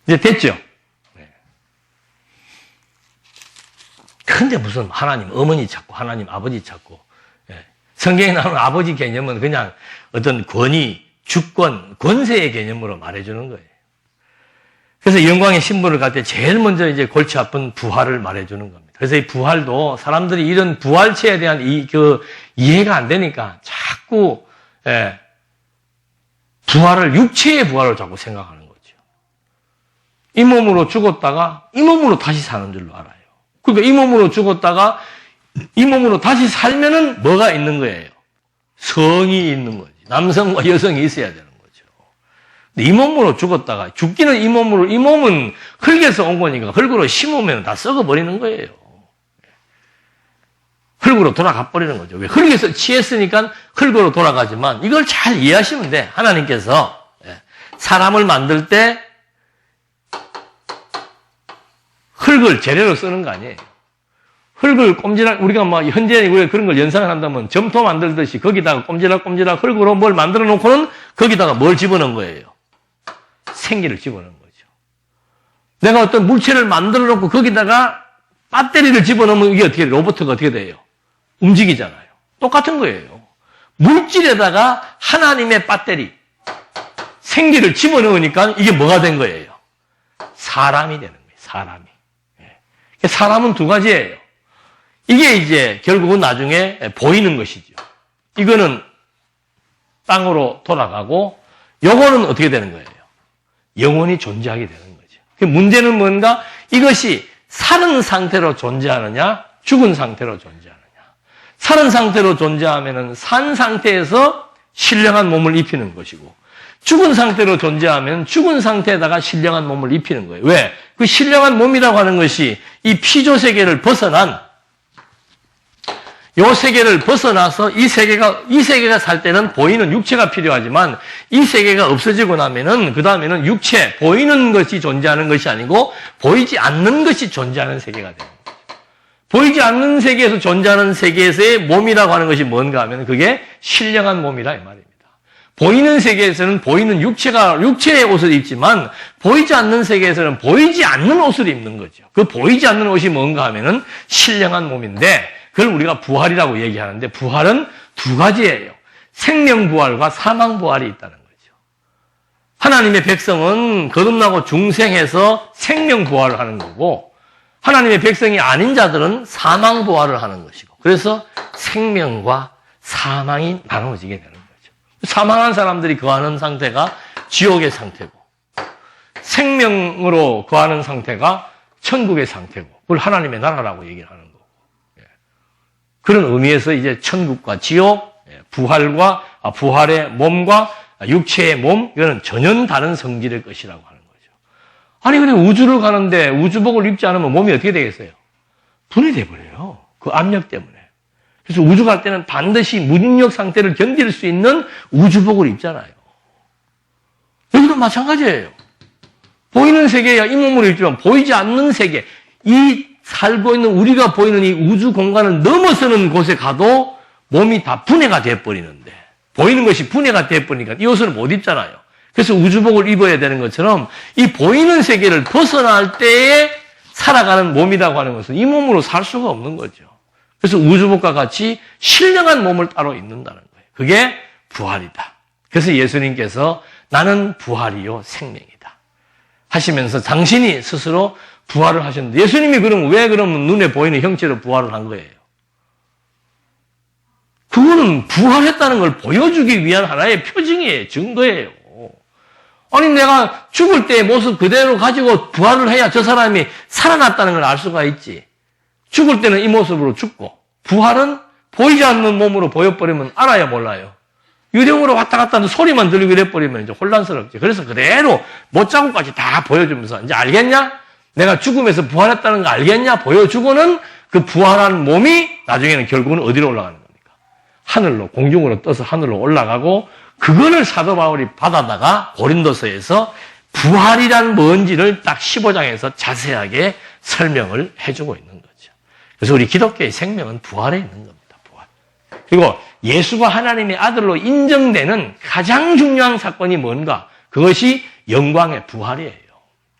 이제 됐죠? 근데 무슨 하나님 어머니 찾고 하나님 아버지 찾고 성경에 나오는 아버지 개념은 그냥 어떤 권위, 주권, 권세의 개념으로 말해주는 거예요. 그래서 영광의 신분을 갈 때 제일 먼저 이제 골치 아픈 부활을 말해주는 겁니다. 그래서 이 부활도 사람들이 이런 부활체에 대한 이해가 안 되니까 자꾸, 부활을, 육체의 부활을 자꾸 생각하는 거죠. 이 몸으로 죽었다가 이 몸으로 다시 사는 줄로 알아요. 그러니까 이 몸으로 죽었다가 이 몸으로 다시 살면은 뭐가 있는 거예요? 성이 있는 거지. 남성과 여성이 있어야 되는 거죠. 근데 이 몸으로 죽었다가 죽기는 이 몸으로, 이 몸은 흙에서 온 거니까 흙으로 심으면 다 썩어버리는 거예요. 흙으로 돌아가 버리는 거죠. 왜? 흙에서 취했으니까 흙으로 돌아가지만 이걸 잘 이해하시면 돼. 하나님께서 사람을 만들 때 흙을 재료로 쓰는 거 아니에요. 흙을 꼼지락, 우리가 뭐 현재 왜 그런 걸 연상을 한다면 점토 만들듯이 거기다가 꼼지락꼼지락 흙으로 뭘 만들어 놓고는 거기다가 뭘 집어넣은 거예요? 생기를 집어넣은 거죠. 내가 어떤 물체를 만들어 놓고 거기다가 배터리를 집어넣으면 이게 어떻게 돼요? 로봇가 어떻게 돼요? 움직이잖아요. 똑같은 거예요. 물질에다가 하나님의 배터리, 생기를 집어넣으니까 이게 뭐가 된 거예요? 사람이 되는 거예요. 사람이. 사람은 두 가지예요. 이게 이제 결국은 나중에 보이는 것이죠. 이거는 땅으로 돌아가고 요거는 어떻게 되는 거예요? 영원히 존재하게 되는 거죠. 문제는 뭔가 이것이 사는 상태로 존재하느냐, 죽은 상태로 존재하느냐. 사는 상태로 존재하면은 산 상태에서 신령한 몸을 입히는 것이고, 죽은 상태로 존재하면 죽은 상태에다가 신령한 몸을 입히는 거예요. 왜? 그 신령한 몸이라고 하는 것이 이 피조 세계를 벗어난, 요 세계를 벗어나서 이 세계가 살 때는 보이는 육체가 필요하지만 이 세계가 없어지고 나면은 그 다음에는 육체, 보이는 것이 존재하는 것이 아니고 보이지 않는 것이 존재하는 세계가 돼요. 보이지 않는 세계에서 존재하는 세계에서의 몸이라고 하는 것이 뭔가 하면 그게 신령한 몸이라 이 말입니다. 보이는 세계에서는 보이는 육체의 옷을 입지만 보이지 않는 세계에서는 보이지 않는 옷을 입는 거죠. 그 보이지 않는 옷이 뭔가 하면은 신령한 몸인데 그걸 우리가 부활이라고 얘기하는데 부활은 두 가지예요. 생명부활과 사망부활이 있다는 거죠. 하나님의 백성은 거듭나고 중생해서 생명부활을 하는 거고 하나님의 백성이 아닌 자들은 사망부활을 하는 것이고 그래서 생명과 사망이 나눠지게 되는 거죠. 사망한 사람들이 거하는 상태가 지옥의 상태고 생명으로 거하는 상태가 천국의 상태고 그걸 하나님의 나라라고 얘기를 하는 거고 그런 의미에서 이제 천국과 지옥, 부활의 몸과 육체의 몸, 이거는 전혀 다른 성질의 것이라고 하는 거죠. 아니, 근데 우주를 가는데 우주복을 입지 않으면 몸이 어떻게 되겠어요? 분해돼 버려요. 그 압력 때문에. 그래서 우주 갈 때는 반드시 무중력 상태를 견딜 수 있는 우주복을 입잖아요. 여기도 마찬가지예요. 보이는 세계야 이 몸으로 입지만 보이지 않는 세계, 이 살고 있는 우리가 보이는 이 우주 공간을 넘어서는 곳에 가도 몸이 다 분해가 돼버리는데 보이는 것이 분해가 돼버리니까 이 옷을 못 입잖아요. 그래서 우주복을 입어야 되는 것처럼 이 보이는 세계를 벗어날 때에 살아가는 몸이라고 하는 것은 이 몸으로 살 수가 없는 거죠. 그래서 우주복과 같이 신령한 몸을 따로 입는다는 거예요. 그게 부활이다. 그래서 예수님께서 나는 부활이요 생명이다 하시면서 당신이 스스로 부활을 하셨는데 예수님이 왜 그러면 눈에 보이는 형체로 부활을 한 거예요? 그거는 부활했다는 걸 보여주기 위한 하나의 표징이에요. 증거예요. 아니 내가 죽을 때의 모습 그대로 가지고 부활을 해야 저 사람이 살아났다는 걸 알 수가 있지. 죽을 때는 이 모습으로 죽고 부활은 보이지 않는 몸으로 보여버리면 알아야 몰라요. 유령으로 왔다 갔다 하는 소리만 들리고 이래버리면 이제 혼란스럽지. 그래서 그대로 못자국까지 다 보여주면서 이제 알겠냐? 내가 죽음에서 부활했다는 거 알겠냐? 보여주고는 그 부활한 몸이 나중에는 결국은 어디로 올라가는 겁니까? 하늘로, 공중으로 떠서 하늘로 올라가고 그거를 사도 바울이 받아다가 고린도서에서 부활이란 뭔지를 딱 15장에서 자세하게 설명을 해주고 있는 거죠. 그래서 우리 기독교의 생명은 부활에 있는 겁니다. 부활. 그리고 예수가 하나님의 아들로 인정되는 가장 중요한 사건이 뭔가? 그것이 영광의 부활이에요.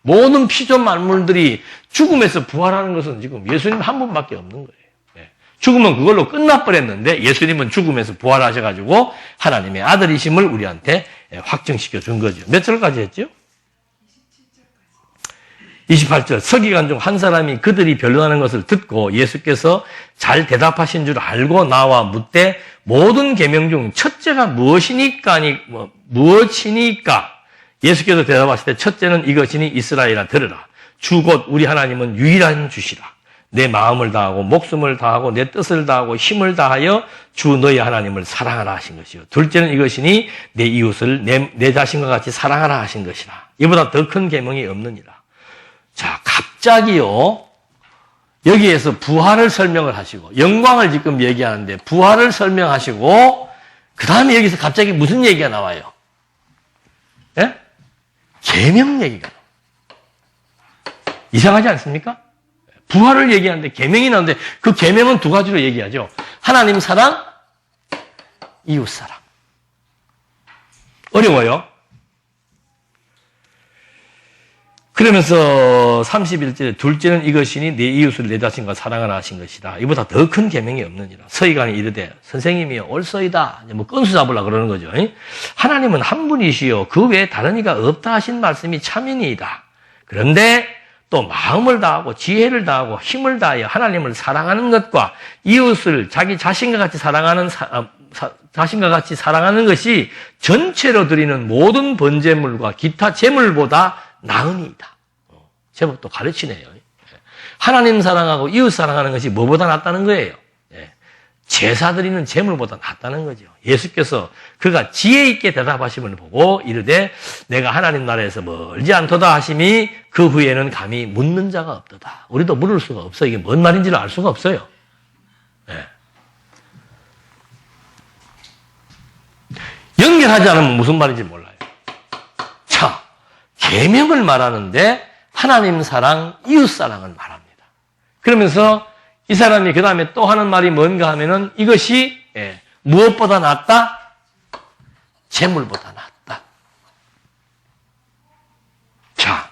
모든 피조 만물들이 죽음에서 부활하는 것은 지금 예수님 한 분밖에 없는 거예요. 죽음은 그걸로 끝나버렸는데 예수님은 죽음에서 부활하셔가지고 하나님의 아들이심을 우리한테 확정시켜 준 거죠. 몇 절까지 했죠? 28절 서기관 중 한 사람이 그들이 변론하는 것을 듣고 예수께서 잘 대답하신 줄 알고 나와 묻되 모든 계명 중 첫째가 무엇이니까 예수께서 대답하시되 첫째는 이것이니 이스라엘아 들으라. 주 곧 우리 하나님은 유일한 주시라. 내 마음을 다하고 목숨을 다하고 내 뜻을 다하고 힘을 다하여 주 너희 하나님을 사랑하라 하신 것이요. 둘째는 이것이니 내 이웃을 내 자신과 같이 사랑하라 하신 것이라. 이보다 더 큰 계명이 없느니라. 자, 갑자기요, 여기에서 부활을 설명을 하시고, 영광을 지금 얘기하는데, 부활을 설명하시고, 그 다음에 여기서 갑자기 무슨 얘기가 나와요? 예? 계명 얘기가 나와요. 이상하지 않습니까? 부활을 얘기하는데, 계명이 나오는데, 그 계명은 두 가지로 얘기하죠. 하나님 사랑, 이웃 사랑. 어려워요. 그러면서 31절에 둘째는 이것이니 내 이웃을 내 자신과 사랑하라 하신 것이다. 이보다 더 큰 계명이 없느니라. 서기관이 이르되 선생님이여 옳소이다. 뭐 건수 잡으려고 그러는 거죠. 하나님은 한 분이시요 그 외에 다른 이가 없다 하신 말씀이 참이니이다. 그런데 또 마음을 다하고 지혜를 다하고 힘을 다하여 하나님을 사랑하는 것과 이웃을 자기 자신과 같이 사랑하는 것이 전체로 드리는 모든 번제물과 기타 제물보다 나으니이다. 제법 또 가르치네요. 하나님 사랑하고 이웃 사랑하는 것이 뭐보다 낫다는 거예요. 제사 드리는 제물보다 낫다는 거죠. 예수께서 그가 지혜 있게 대답하심을 보고 이르되 내가 하나님 나라에서 멀지 않도다 하심이 그 후에는 감히 묻는 자가 없도다. 우리도 물을 수가 없어요. 이게 뭔 말인지를 알 수가 없어요. 연결하지 않으면 무슨 말인지 몰라요. 자, 계명을 말하는데 하나님 사랑, 이웃 사랑을 말합니다. 그러면서 이 사람이 그 다음에 또 하는 말이 뭔가 하면은 이것이 무엇보다 낫다? 재물보다 낫다. 자,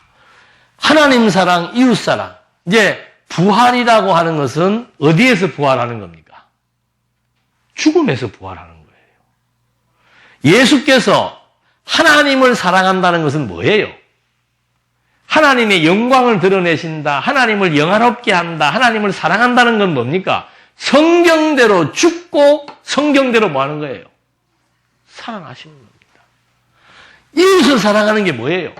하나님 사랑, 이웃 사랑. 이제 부활이라고 하는 것은 어디에서 부활하는 겁니까? 죽음에서 부활하는 거예요. 예수께서 하나님을 사랑한다는 것은 뭐예요? 하나님의 영광을 드러내신다. 하나님을 영화롭게 한다. 하나님을 사랑한다는 건 뭡니까? 성경대로 죽고 성경대로 뭐 하는 거예요? 사랑하시는 겁니다. 이웃을 사랑하는 게 뭐예요?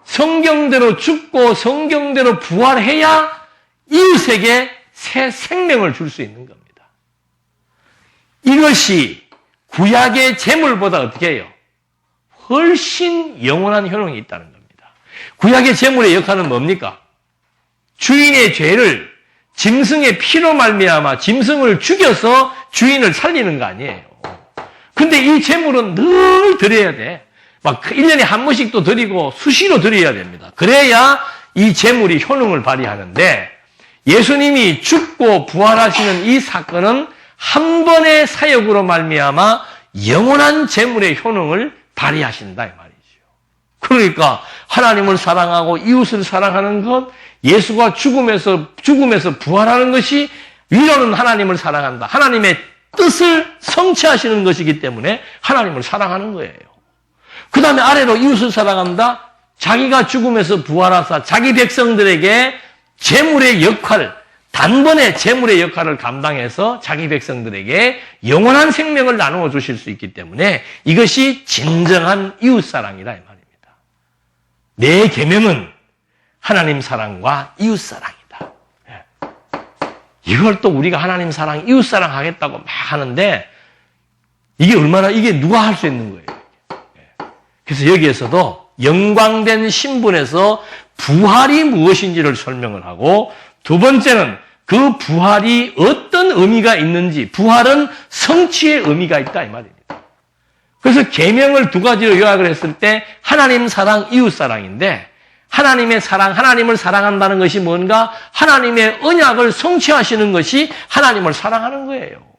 성경대로 죽고 성경대로 부활해야 이웃에게 새 생명을 줄 수 있는 겁니다. 이것이 구약의 제물보다 어떻게 해요? 훨씬 영원한 효능이 있다는 겁니다. 구약의 제물의 역할은 뭡니까? 주인의 죄를 짐승의 피로 말미암아 짐승을 죽여서 주인을 살리는 거 아니에요. 근데 이 제물은 늘 드려야 돼. 막 1년에 한 번씩 또 드리고 수시로 드려야 됩니다. 그래야 이 제물이 효능을 발휘하는데 예수님이 죽고 부활하시는 이 사건은 한 번의 사역으로 말미암아 영원한 제물의 효능을 발휘하신다 이 말이죠. 그러니까 하나님을 사랑하고 이웃을 사랑하는 것, 예수가 죽음에서 부활하는 것이 위로는 하나님을 사랑한다. 하나님의 뜻을 성취하시는 것이기 때문에 하나님을 사랑하는 거예요. 그 다음에 아래로 이웃을 사랑한다. 자기가 죽음에서 부활하사 자기 백성들에게 제물의 역할, 단번에 제물의 역할을 감당해서 자기 백성들에게 영원한 생명을 나누어 주실 수 있기 때문에 이것이 진정한 이웃사랑이다 이 말입니다. 내 계명은 하나님 사랑과 이웃 사랑이다. 이걸 또 우리가 하나님 사랑, 이웃 사랑 하겠다고 막 하는데 이게 누가 할 수 있는 거예요. 그래서 여기에서도 영광된 신분에서 부활이 무엇인지를 설명을 하고 두 번째는 그 부활이 어떤 의미가 있는지, 부활은 성취의 의미가 있다 이 말입니다. 그래서 계명을 두 가지로 요약을 했을 때 하나님 사랑, 이웃 사랑인데 하나님의 사랑, 하나님을 사랑한다는 것이 뭔가? 하나님의 언약을 성취하시는 것이 하나님을 사랑하는 거예요.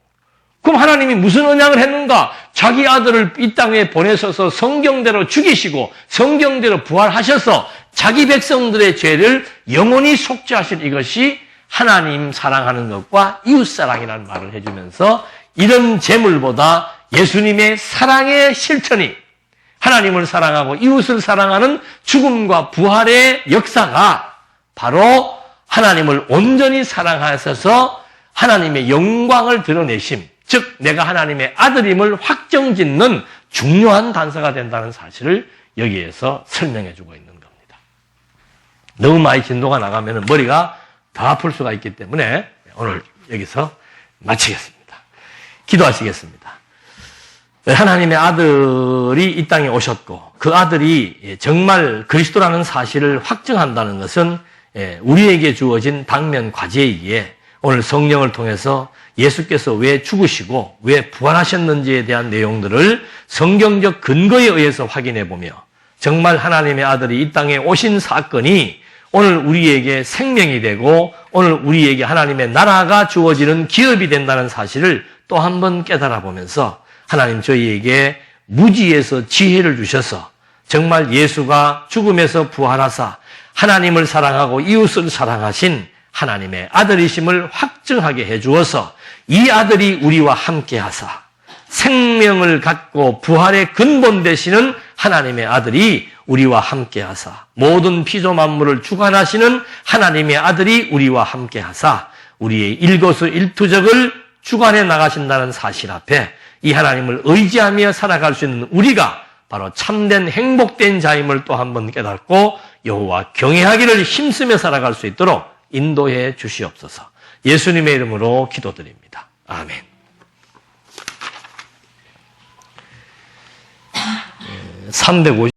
그럼 하나님이 무슨 언약을 했는가? 자기 아들을 이 땅에 보내셔서 성경대로 죽이시고 성경대로 부활하셔서 자기 백성들의 죄를 영원히 속죄하실 이것이 하나님 사랑하는 것과 이웃 사랑이라는 말을 해주면서 이런 제물보다 예수님의 사랑의 실천이 하나님을 사랑하고 이웃을 사랑하는 죽음과 부활의 역사가 바로 하나님을 온전히 사랑하셔서 하나님의 영광을 드러내심, 즉 내가 하나님의 아들임을 확정짓는 중요한 단서가 된다는 사실을 여기에서 설명해 주고 있는 겁니다. 너무 많이 진도가 나가면 머리가 더 아플 수가 있기 때문에 오늘 여기서 마치겠습니다. 기도하시겠습니다. 하나님의 아들이 이 땅에 오셨고 그 아들이 정말 그리스도라는 사실을 확증한다는 것은 우리에게 주어진 당면 과제이기에 오늘 성령을 통해서 예수께서 왜 죽으시고 왜 부활하셨는지에 대한 내용들을 성경적 근거에 의해서 확인해 보며 정말 하나님의 아들이 이 땅에 오신 사건이 오늘 우리에게 생명이 되고 오늘 우리에게 하나님의 나라가 주어지는 기업이 된다는 사실을 또 한 번 깨달아 보면서 하나님 저희에게 무지에서 지혜를 주셔서 정말 예수가 죽음에서 부활하사 하나님을 사랑하고 이웃을 사랑하신 하나님의 아들이심을 확증하게 해주어서 이 아들이 우리와 함께 하사 생명을 갖고 부활의 근본 되시는 하나님의 아들이 우리와 함께 하사 모든 피조 만물을 주관하시는 하나님의 아들이 우리와 함께 하사 우리의 일거수일투족을 주관해 나가신다는 사실 앞에 이 하나님을 의지하며 살아갈 수 있는 우리가 바로 참된 행복된 자임을 또 한 번 깨닫고 여호와 경외하기를 힘쓰며 살아갈 수 있도록 인도해 주시옵소서. 예수님의 이름으로 기도드립니다. 아멘. 350